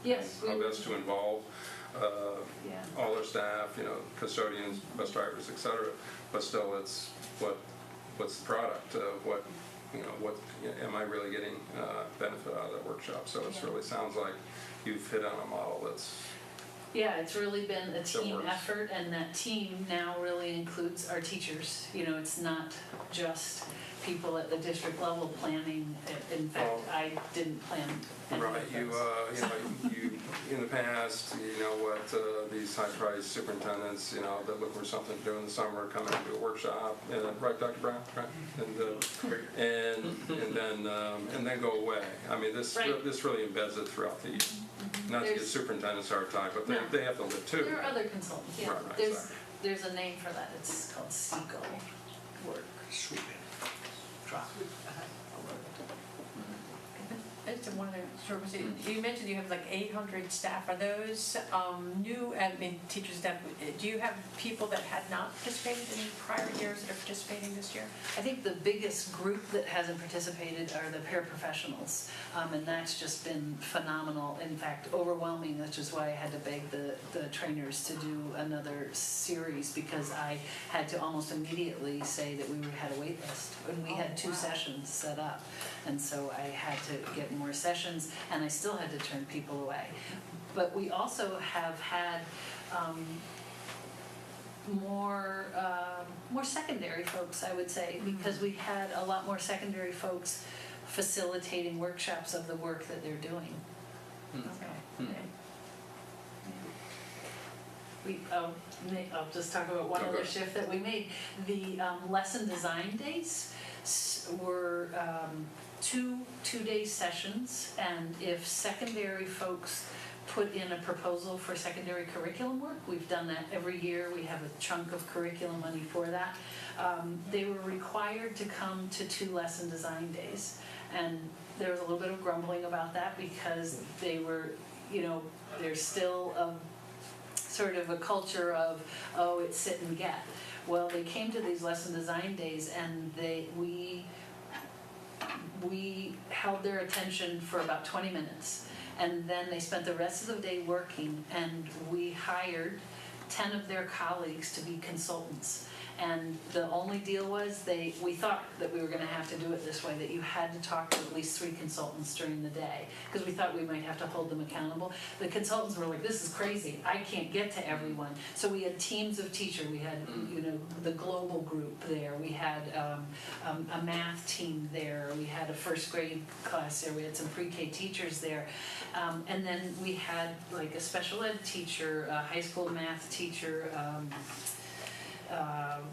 Yes. How best to involve all our staff, custodians, bus drivers, etc. But still, it's what's the product of what am I really getting benefit out of that workshop? So it really sounds like you've hit on a model that's. Yeah, it's really been a team effort, and that team now really includes our teachers. It's not just people at the district level planning. In fact, I didn't plan any Right, of you in the past, these high-priced superintendents, that look for something to do in the summer, come in and do a workshop, right, Dr. Brown, right, and then go away. I mean, this really embeds it throughout the year. Not to give superintendents a hard time, but they have to live too. There are other consultants. Yeah, Right, there's a name for that. It's called SECO work. Sweet. Drop. I just have one other short question. You mentioned you have 800 staff. Are those new teachers staff? Do you have people that had not participated in prior years that are participating this year? I think the biggest group that hasn't participated are the paraprofessionals, and that's just been phenomenal. In fact, overwhelming, which is why I had to beg the trainers to do another series, because I had to almost immediately say that we had a wait list, and we had 2 sessions set up, and so I had to get more sessions, and I still had to turn people away. But we also have had more secondary folks, I would say, because we had a lot more secondary folks facilitating workshops of the work that they're doing. Okay. I'll just talk about one other shift that we made. The lesson design days were two-day sessions, and if secondary folks put in a proposal for secondary curriculum work, we've done that every year, we have a chunk of curriculum money for that, they were required to come to 2 lesson design days, and there was a little bit of grumbling about that because they were, there's still sort of a culture of, it's sit and get. Well, they came to these lesson design days, and we held their attention for about 20 minutes, and then they spent the rest of the day working, and we hired 10 of their colleagues to be consultants. And the only deal was we thought that we were gonna have to do it this way, that you had to talk to at least 3 consultants during the day, because we thought we might have to hold them accountable. The consultants were like, this is crazy, I can't get to everyone. So we had teams of teachers, we had, the global group there, we had a math team there, we had a first grade class there, we had some pre-K teachers there. And then we had like a special ed teacher, a high school math teacher,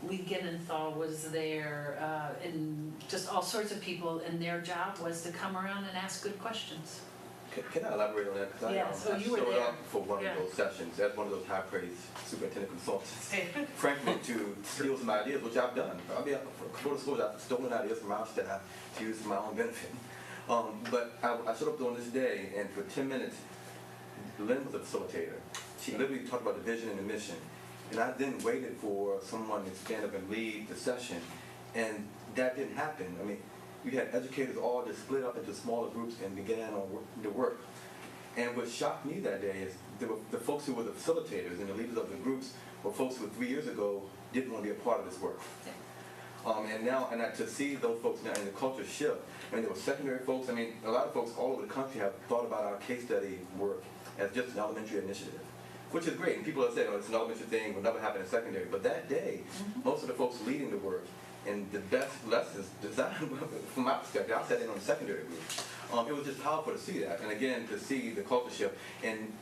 Lee Ginnenthal was there, and just all sorts of people, and their job was to come around and ask good questions. Can I elaborate on that? Because Yes, I you were showed there. up for one Yeah. of those sessions as one of those high-praised superintendent consultants. Frankly, to steal some ideas, which I've done. I mean, for the schools, I've stolen ideas from our staff to use for my own benefit. But I showed up on this day, and for 10 minutes, Lynn was a facilitator. She literally talked about the vision and the mission. And I then waited for someone to stand up and lead the session, and that didn't happen. I mean, we had educators all just split up into smaller groups and began on the work. And what shocked me that day is the folks who were the facilitators and the leaders of the groups were folks who 3 years ago didn't want to be a part of this work. To see those folks now in the culture shift. I mean, there were secondary folks. I mean, a lot of folks all over the country have thought about our case study work as just an elementary initiative, which is great. And people have said, oh, it's an elementary thing, will never happen in secondary. But that day, most of the folks leading the work and the best lessons designed, from my perspective, I sat in on the secondary group. It was just powerful to see that. And again, to see the culture shift. And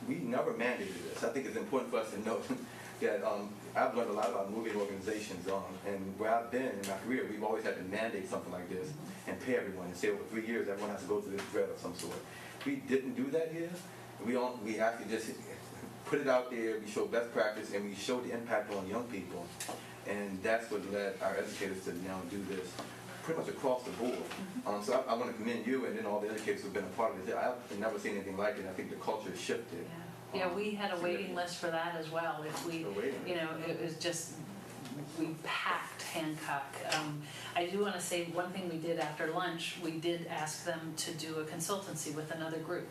we never mandated this. I think it's important for us to note that I've learned a lot about moving organizations, and where I've been in my career, we've always had to mandate something like this and pay everyone and say over 3 years everyone has to go through this thread of some sort. We didn't do that here. We actually just put it out there, we showed best practice, and we showed the impact on young people. And that's what led our educators to now do this pretty much across the board. So I want to commend you and then all the educators who've been a part of it. I've never seen anything like it. I think the culture has shifted. Yeah, we had a waiting list for that as well. If we, it was just, we packed Hancock. I do want to say one thing we did after lunch, we did ask them to do a consultancy with another group.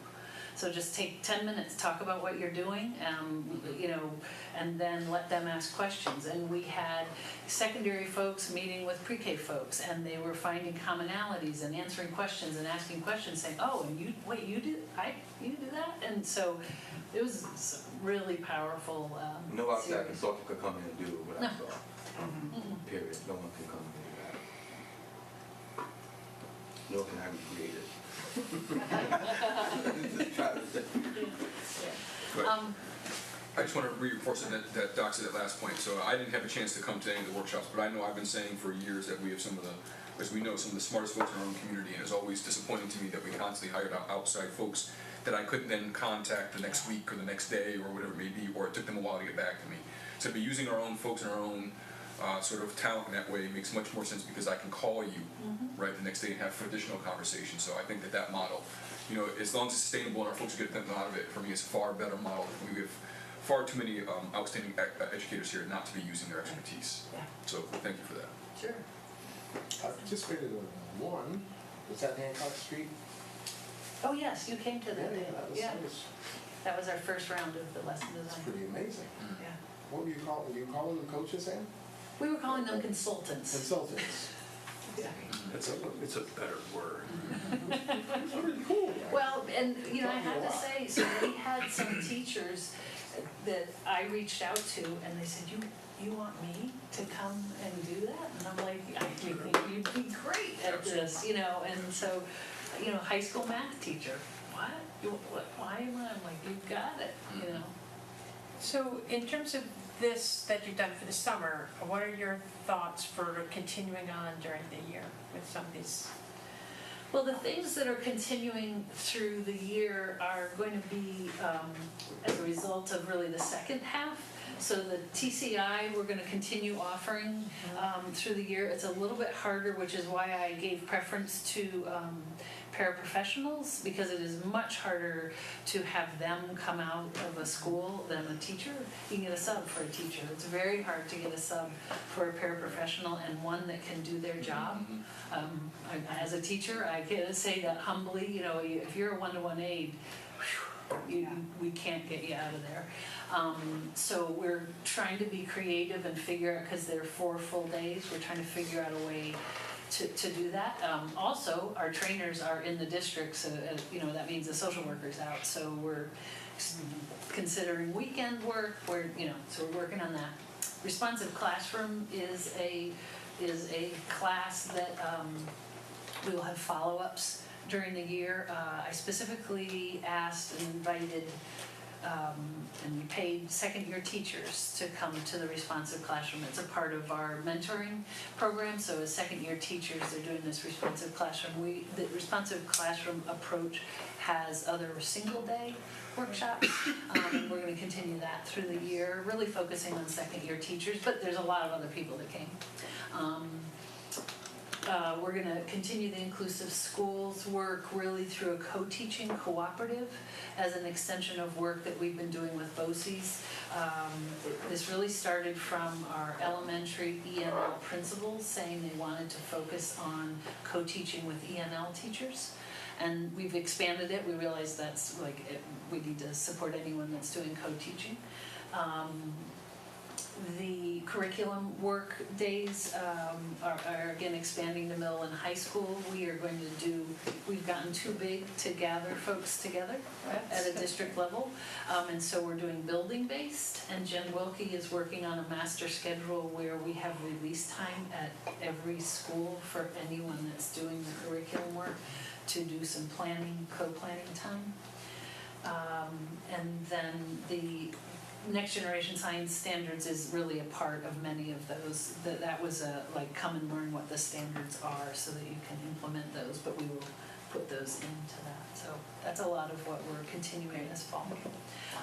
So just take 10 minutes, talk about what you're doing, and then let them ask questions. And we had secondary folks meeting with pre-K folks, and they were finding commonalities and answering questions and asking questions, saying, "Oh, and you do that?" And so it was really powerful. No outside consultant could come in and do what I saw. Period. No one can come in and do that. Nor can I recreate it. I just want to reinforce that Doc said that last point. So I didn't have a chance to come to any of the workshops, but I know I've been saying for years that we have some of the smartest folks in our own community, and it's always disappointing to me that we constantly hired outside folks that I couldn't then contact the next week or the next day or whatever it may be, or it took them a while to get back to me. So to be using our own folks and our own sort of talent in that way makes much more sense, because I can call you right the next day and have additional conversations. So I think that model, as long as it's sustainable and our folks get them out of it, for me, it's a far better model. We have far too many outstanding educators here not to be using their expertise. Yeah. So thank you for that. Sure. I participated in one. Was that Hancock Street? Oh, yes, you came to that day. Yeah. That That was our first round of the lesson was design. pretty amazing. Yeah. What were you calling? Were you calling them coaches then? We were calling them consultants. Consultants. Yeah. It's a better word. It's pretty cool. Right? Well, and I have to say, so we had some teachers that I reached out to, and they said, you want me to come and do that? And I'm like, I think you'd be great at this, and so, high school math teacher, what? Why am I? I'm like, you've got it, So in terms of this that you've done for the summer, what are your thoughts for continuing on during the year with some of these? Well, the things that are continuing through the year are going to be as a result of really the second half. So the TCI, we're going to continue offering through the year. It's a little bit harder, which is why I gave preference to paraprofessionals, because it is much harder to have them come out of a school than a teacher. You can get a sub for a teacher. It's very hard to get a sub for a paraprofessional, and one that can do their job. As a teacher, I can say that humbly, if you're a one-to-one aide, We can't get you out of there. So we're trying to be creative and figure out, because they're 4 full days, we're trying to figure out a way to do that. Also, our trainers are in the district, so that means the social worker's out. So we're considering weekend work. So we're working on that. Responsive Classroom is a class that we will have follow-ups during the year. I specifically asked and invited and paid second-year teachers to come to the Responsive Classroom. It's a part of our mentoring program, so as second-year teachers, they're doing this Responsive Classroom. The Responsive Classroom approach has other single-day workshops, and we're going to continue that through the year, really focusing on second-year teachers, but there's a lot of other people that came. We're going to continue the inclusive schools work really through a co-teaching cooperative as an extension of work that we've been doing with BOCES. This really started from our elementary ENL principals saying they wanted to focus on co-teaching with ENL teachers. And we've expanded it. We realize that's we need to support anyone that's doing co-teaching. The curriculum work days are again expanding to middle and high school. We've gotten too big to gather folks together at a district level. And so we're doing building based, and Jen Wilkie is working on a master schedule where we have release time at every school for anyone that's doing the curriculum work to do some co-planning time. And then the Next Generation Science Standards is really a part of many of those. That was come and learn what the standards are so that you can implement those, but we will put those into that. So that's a lot of what we're continuing this fall.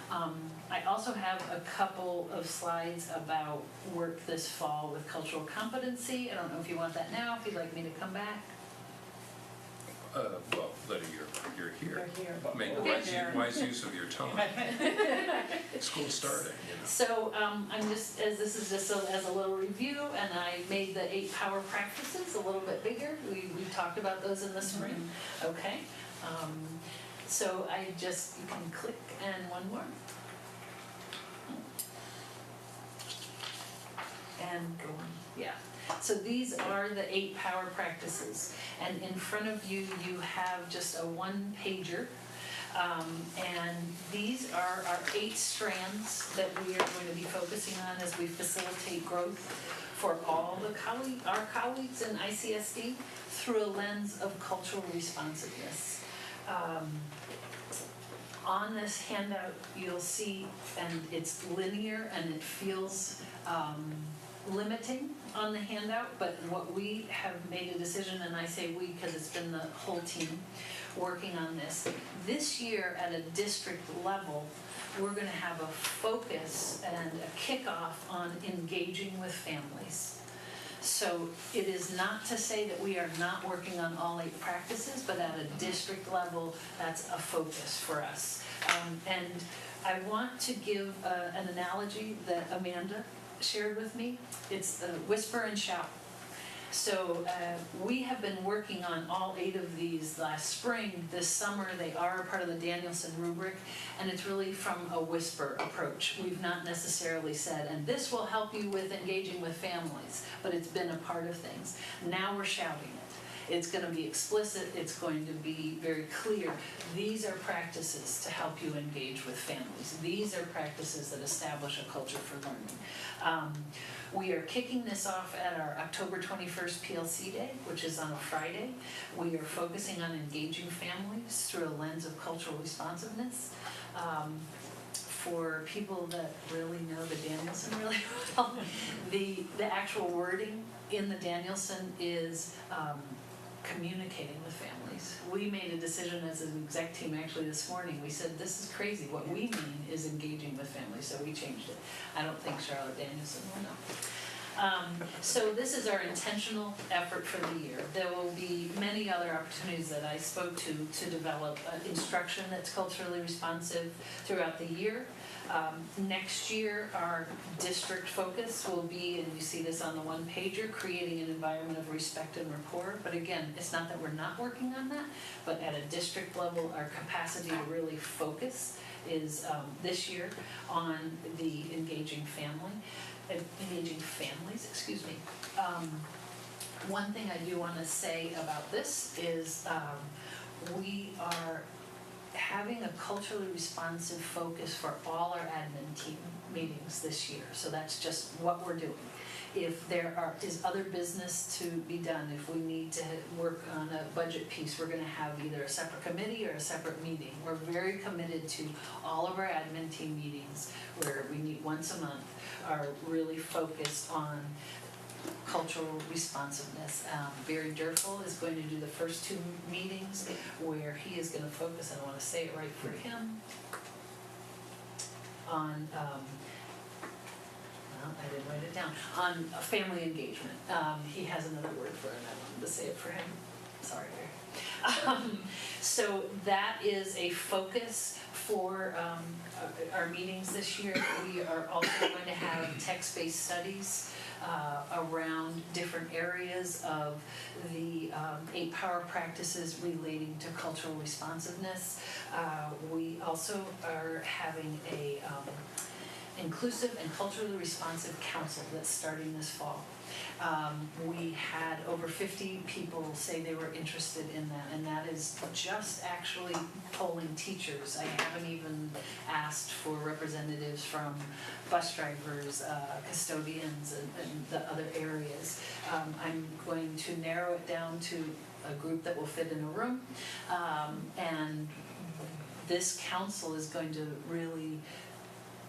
I also have a couple of slides about work this fall with cultural competency. I don't know if you want that now, if you'd like me to come back. Well, Lydia, you're here. You're here. Make wise use of your time. School's starting, So I'm just, as this is just as a little review, and I made the 8 power practices a little bit bigger. We talked about those in the spring. Okay. So you can click, and one more. And go on. Yeah. So these are the 8 power practices, and in front of you, you have just a 1-pager, and these are our 8 strands that we are going to be focusing on as we facilitate growth for all our colleagues in ICSD through a lens of cultural responsiveness. On this handout, you'll see, and it's linear, and it feels limiting on the handout, but what we have made a decision, and I say we because it's been the whole team working on this year at a district level, we're going to have a focus and a kickoff on engaging with families. So it is not to say that we are not working on all 8 practices, but at a district level, that's a focus for us. And I want to give an analogy that Amanda shared with me. It's whisper and shout. So we have been working on all 8 of these last spring. This summer they are part of the Danielson rubric, and it's really from a whisper approach. We've not necessarily said, and this will help you with engaging with families, but it's been a part of things. Now we're shouting it. It's going to be explicit. It's going to be very clear. These are practices to help you engage with families. These are practices that establish a culture for learning. We are kicking this off at our October 21st PLC Day, which is on a Friday. We are focusing on engaging families through a lens of cultural responsiveness. For people that really know the Danielson really well, the actual wording in the Danielson is communicating with families. We made a decision as an exec team actually this morning. We said, this is crazy. What we mean is engaging with families, so we changed it. I don't think Charlotte Danielson will know. So this is our intentional effort for the year. There will be many other opportunities that I spoke to develop instruction that's culturally responsive throughout the year. Next year, our district focus will be, and you see this on the one pager, creating an environment of respect and rapport. But again, it's not that we're not working on that, but at a district level, our capacity to really focus is this year on the engaging families, excuse me. One thing I do want to say about this is we are having a culturally responsive focus for all our admin team meetings this year. So that's just what we're doing. If there is other business to be done, if we need to work on a budget piece, we're going to have either a separate committee or a separate meeting. We're very committed to all of our admin team meetings, where we meet once a month, are really focused on cultural responsiveness. Barry Durfel is going to do the first 2 meetings where he is going to focus, and I want to say it right for him, on I didn't write it down, on family engagement. He has another word for it, and I wanted to say it for him. Sorry, Barry. So that is a focus for our meetings this year. We are also going to have text-based studies around different areas of the 8 power practices relating to cultural responsiveness. We also are having a inclusive and culturally responsive council that's starting this fall. We had over 50 people say they were interested in that, and that is just actually polling teachers. I haven't even asked for representatives from bus drivers, custodians, and the other areas. I'm going to narrow it down to a group that will fit in a room, and this council is going to really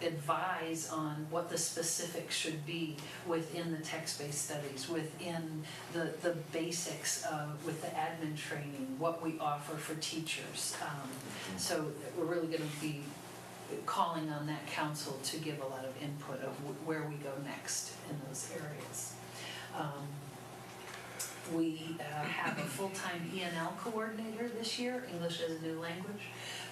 advise on what the specifics should be within the text-based studies, within the basics with the admin training, what we offer for teachers. So we're really going to be calling on that council to give a lot of input of where we go next in those areas. We have a full-time E&L coordinator this year, English as a New Language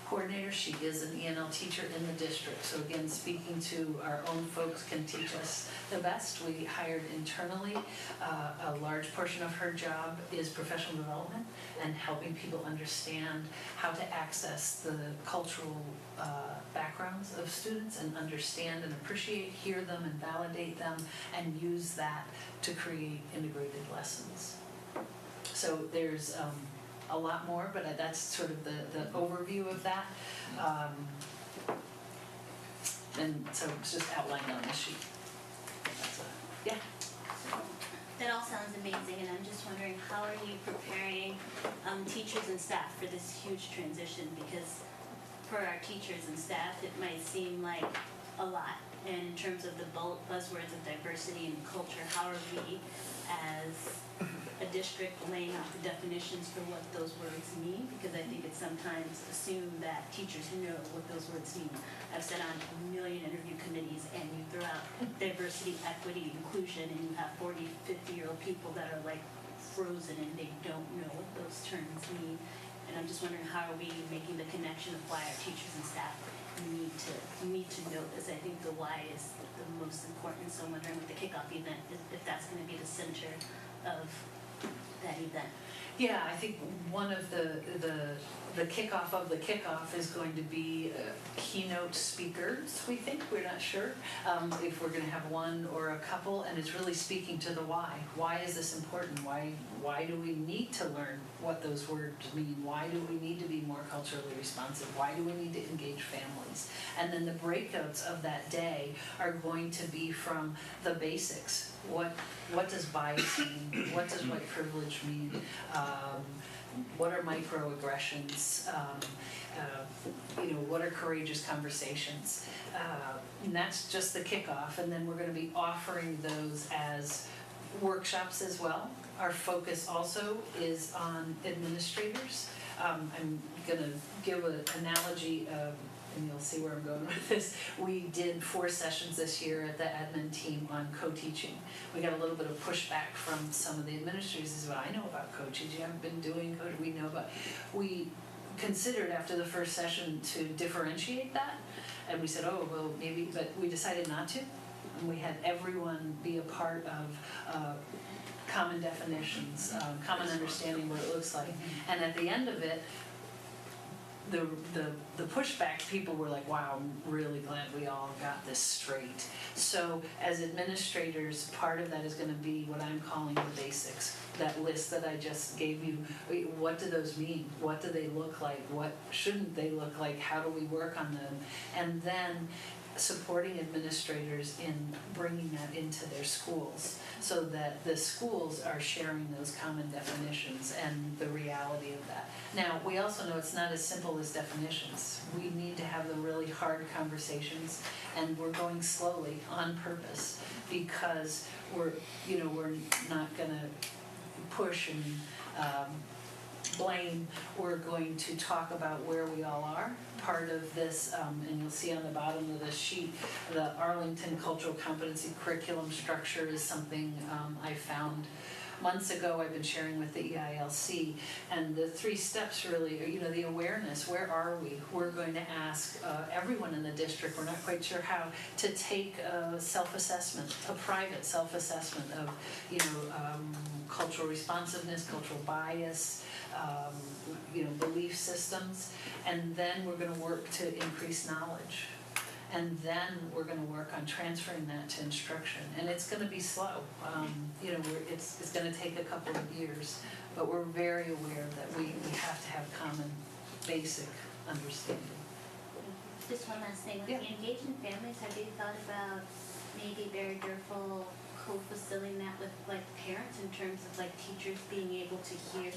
coordinator. She is an E&L teacher in the district. So again, speaking to our own folks can teach us the best. We hired internally. A large portion of her job is professional development and helping people understand how to access the cultural backgrounds of students and understand and appreciate, hear them and validate them, and use that to create integrated lessons. So there's a lot more, but that's sort of the overview of that. And so it's just outlined on the sheet. Yeah. That all sounds amazing, and I'm just wondering, how are you preparing teachers and staff for this huge transition? Because for our teachers and staff, it might seem like a lot. And in terms of the buzzwords of diversity and culture, how are we as a district laying out the definitions for what those words mean? Because I think it's sometimes assumed that teachers know what those words mean. I've sat on a million interview committees, and you throw out diversity, equity, inclusion, and you have 40, 50-year-old people that are like frozen and they don't know what those terms mean. And I'm just wondering, how are we making the connection of why our teachers and staff need to know this? I think the why is the most important. So I'm wondering with the kickoff event, if that's going to be the center of that event. Yeah, I think one of the kickoff of the kickoff is going to be keynote speakers, we think. We're not sure if we're going to have one or a couple, and it's really speaking to the why. Why is this important? Why do we need to learn what those words mean? Why do we need to be more culturally responsive? Why do we need to engage families? And then the breakouts of that day are going to be from the basics. What does bias mean? What does white privilege mean? What are microaggressions? What are courageous conversations? And that's just the kickoff. And then we're going to be offering those as workshops as well. Our focus also is on administrators. I'm going to give an analogy of and you'll see where I'm going with this, we did 4 sessions this year at the admin team on co-teaching. We got a little bit of pushback from some of the administrators, as well, I know about co-teaching, you haven't been doing we know about, we considered after the first session to differentiate that, and we said, oh, well, maybe, but we decided not to, and we had everyone be a part of common definitions, common understanding what it looks like, and at the end of it, the pushback, people were like, wow, I'm really glad we all got this straight. So as administrators, part of that is going to be what I'm calling the basics. That list that I just gave you, what do those mean? What do they look like? What shouldn't they look like? How do we work on them? And then supporting administrators in bringing that into their schools so that the schools are sharing those common definitions and the reality of that. Now, we also know it's not as simple as definitions. We need to have the really hard conversations, and we're going slowly on purpose because we're not gonna push and blame. We're going to talk about where we all are. Part of this, and you'll see on the bottom of the sheet, the Arlington Cultural Competency Curriculum Structure is something I found months ago. I've been sharing with the EILC, and the 3 steps really are, the awareness, where are we? We're going to ask everyone in the district, we're not quite sure how, to take a self-assessment, a private self-assessment of, cultural responsiveness, cultural bias, belief systems, and then we're going to work to increase knowledge. And then we're going to work on transferring that to instruction. And it's going to be slow. It's going to take a couple of years, but we're very aware that we have to have common basic understanding. Just one last thing, with Yeah. the engaging families, have you thought about maybe Barry Durful co-fulfilling that with like parents in terms of like teachers being able to hear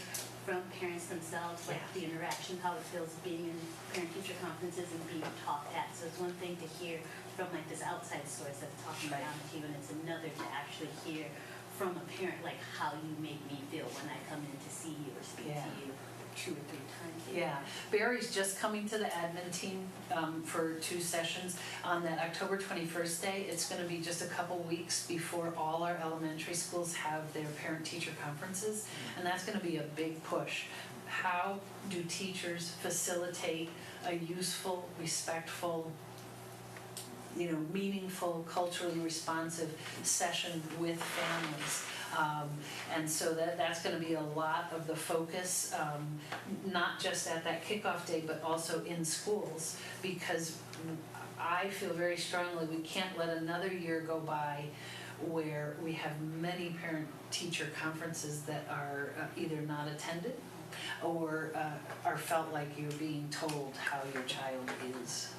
from parents themselves, like the interaction, how it feels being in parent-teacher conferences and being talked at. So it's one thing to hear from like this outside source that's talking down to you, and it's another to actually hear from a parent, like how you make me feel when I come in to see you or speak to you 2 or 3 times. Yeah, Barry's just coming to the admin team for 2 sessions. On that October 21st day, it's going to be just a couple weeks before all our elementary schools have their parent-teacher conferences, and that's going to be a big push. How do teachers facilitate a useful, respectful, meaningful, culturally responsive session with families? And so that's going to be a lot of the focus, not just at that kickoff day, but also in schools, because I feel very strongly we can't let another year go by where we have many parent-teacher conferences that are either not attended or are felt like you're being told how your child is.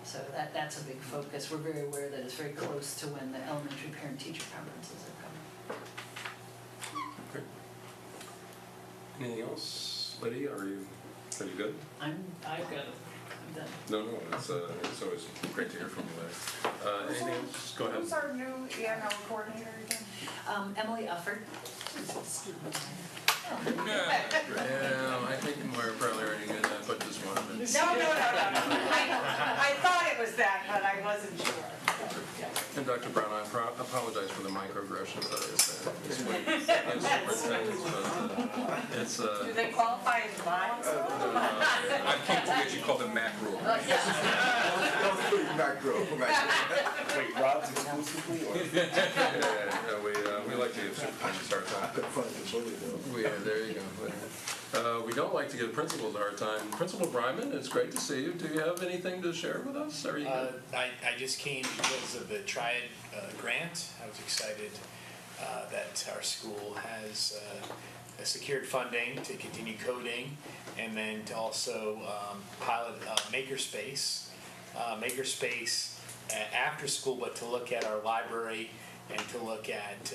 So that's a big focus. We're very aware that it's very close to when the elementary parent-teacher conferences are coming. Anything else, Lydia? Are you good? I've got it. I'm done. No, it's always great to hear from you, Lydia. Anything else? Go ahead. Who's our new EML coordinator again? Emily Ufford. Yeah, I think we're probably already going to put this one in. No. I thought it was that, but I wasn't sure. And Dr. Brown, I apologize for the microaggressions that I said. It's Do they qualify as mines? I came to get you called the macro. Wait, Rob's exclusively, or? We like to give superintendents a hard time. Yeah, there you go. We don't like to give principals a hard time. Principal Bryman, it's great to see you. Do you have anything to share with us? Are you I just came because of the Triad grant. I was excited that our school has secured funding to continue coding, and then to also pilot Makerspace. Makerspace after school, but to look at our library and to look at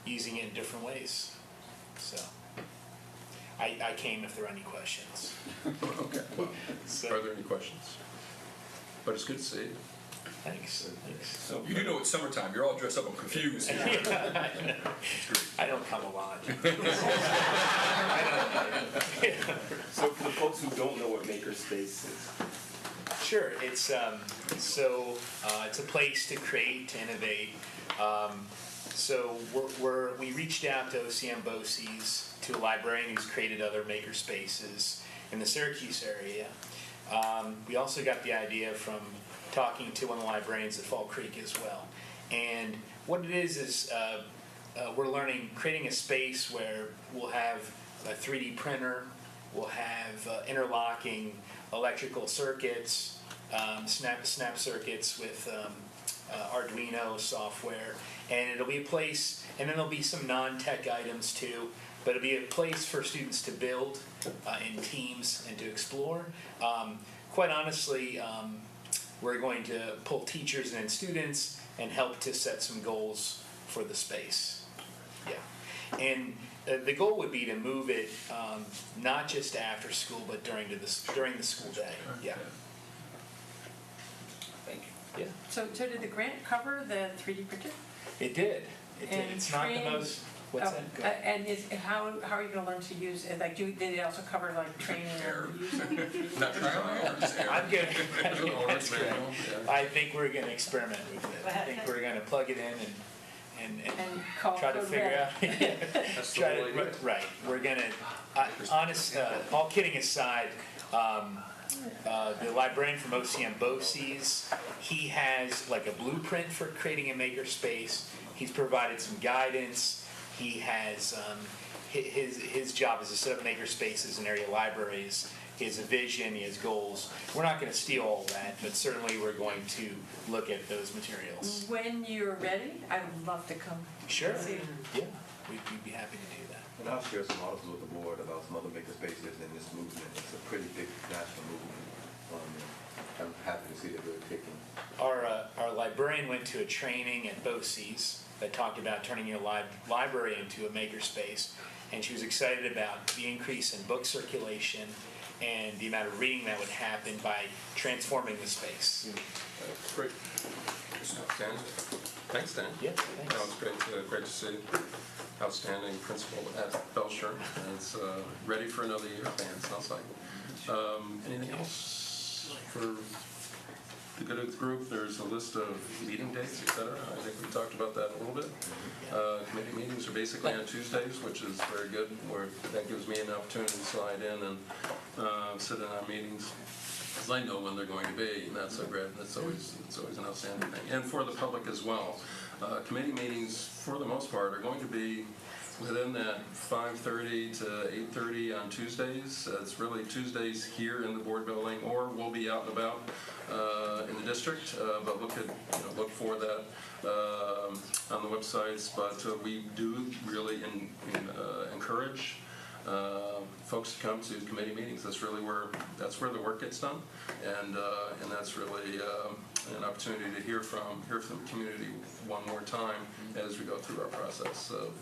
using it in different ways. So I came if there are any questions. Okay. Well, are there any questions? But it's good to see you. Thanks. So you do know it's summertime. You're all dressed up. I'm confused. Yeah, I know. I don't come a lot. So for the folks who don't know what Makerspace is, Sure, it's it's a place to create, to innovate. So we reached out to OCM BOCES, to a librarian who's created other makerspaces in the Syracuse area. We also got the idea from talking to one of the librarians at Fall Creek as well. And what it is we're creating a space where we'll have a 3D printer, we'll have interlocking electrical circuits, snap circuits with Arduino software, and it'll be a place, and then there'll be some non-tech items too, but it'll be a place for students to build in teams and to explore. Quite honestly, we're going to pull teachers and students and help to set some goals for the space. Yeah, and the goal would be to move it not just after school, but during the school day. Yeah. Thank you. Yeah. So did the grant cover the 3D printer? It did. It did. And It's not the training- most. What's that? Go ahead. And how are you going to learn to use it? Like, did it also cover like training on using it? Not trial and error, just error. I'm good. That's good. manual, yeah. I think we're going to experiment with it. I think we're going to plug it in and call try to code figure red. out. That's the Try whole to, idea. right. We're going to, all kidding aside, the librarian from OCM BOCES, he has like a blueprint for creating a makerspace. He's provided some guidance. He has, his job is to set up makerspaces in area libraries. He has a vision, he has goals. We're not going to steal all that, but certainly we're going to look at those materials. When you're ready, I would love to come. Sure. See. Yeah, we'd be happy to do that. And I'll share some articles with the board about some other makerspaces in this movement. It's a pretty big national movement. I'm happy to see that we're taking. Our librarian went to a training at BOCES that talked about turning your library into a makerspace, and she was excited about the increase in book circulation and the amount of reading that would happen by transforming the space. Great. Stan? Thanks, Stan. Yeah, thanks. No, it's great to see. Outstanding principal at Belcher, and it's ready for another year, it sounds like. Anything else for the good of the group? There's a list of meeting dates, etc. I think we talked about that a little bit. Committee meetings are basically on Tuesdays, which is very good. That gives me an opportunity to slide in and sit in our meetings, because I know when they're going to be, and that's so great. It's always an outstanding thing. And for the public as well. Committee meetings, for the most part, are going to be within that 5:30 to 8:30 on Tuesdays. It's really Tuesdays here in the board building, or we'll be out and about in the district. But look for that on the websites. But we do really encourage folks to come to committee meetings. That's where the work gets done, and that's really an opportunity to hear from the community one more time as we go through our process of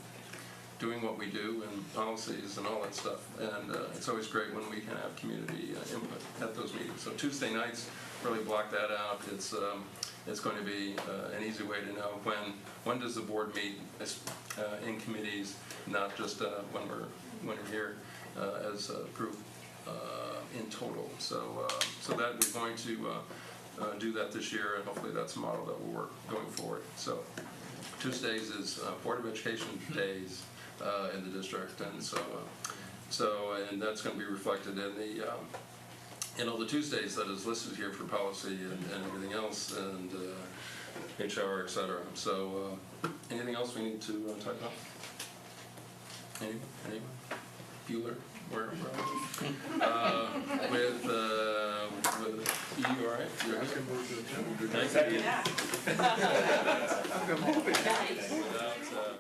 doing what we do and policies and all that stuff. And it's always great when we can have community input at those meetings. So Tuesday nights, really block that out. It's going to be an easy way to know when does the board meet in committees, not just when we're here as a group in total. So that we're going to do that this year, and hopefully that's a model that will work going forward. So Tuesdays is Board of Education days in the district, and and that's going to be reflected in the in all the Tuesdays that is listed here for policy and everything else, and HR, etc. So anything else we need to talk about? Anyone? Bueller? Where with you, all right? Thank you. Yeah. I'm gonna move it. Nice. Without,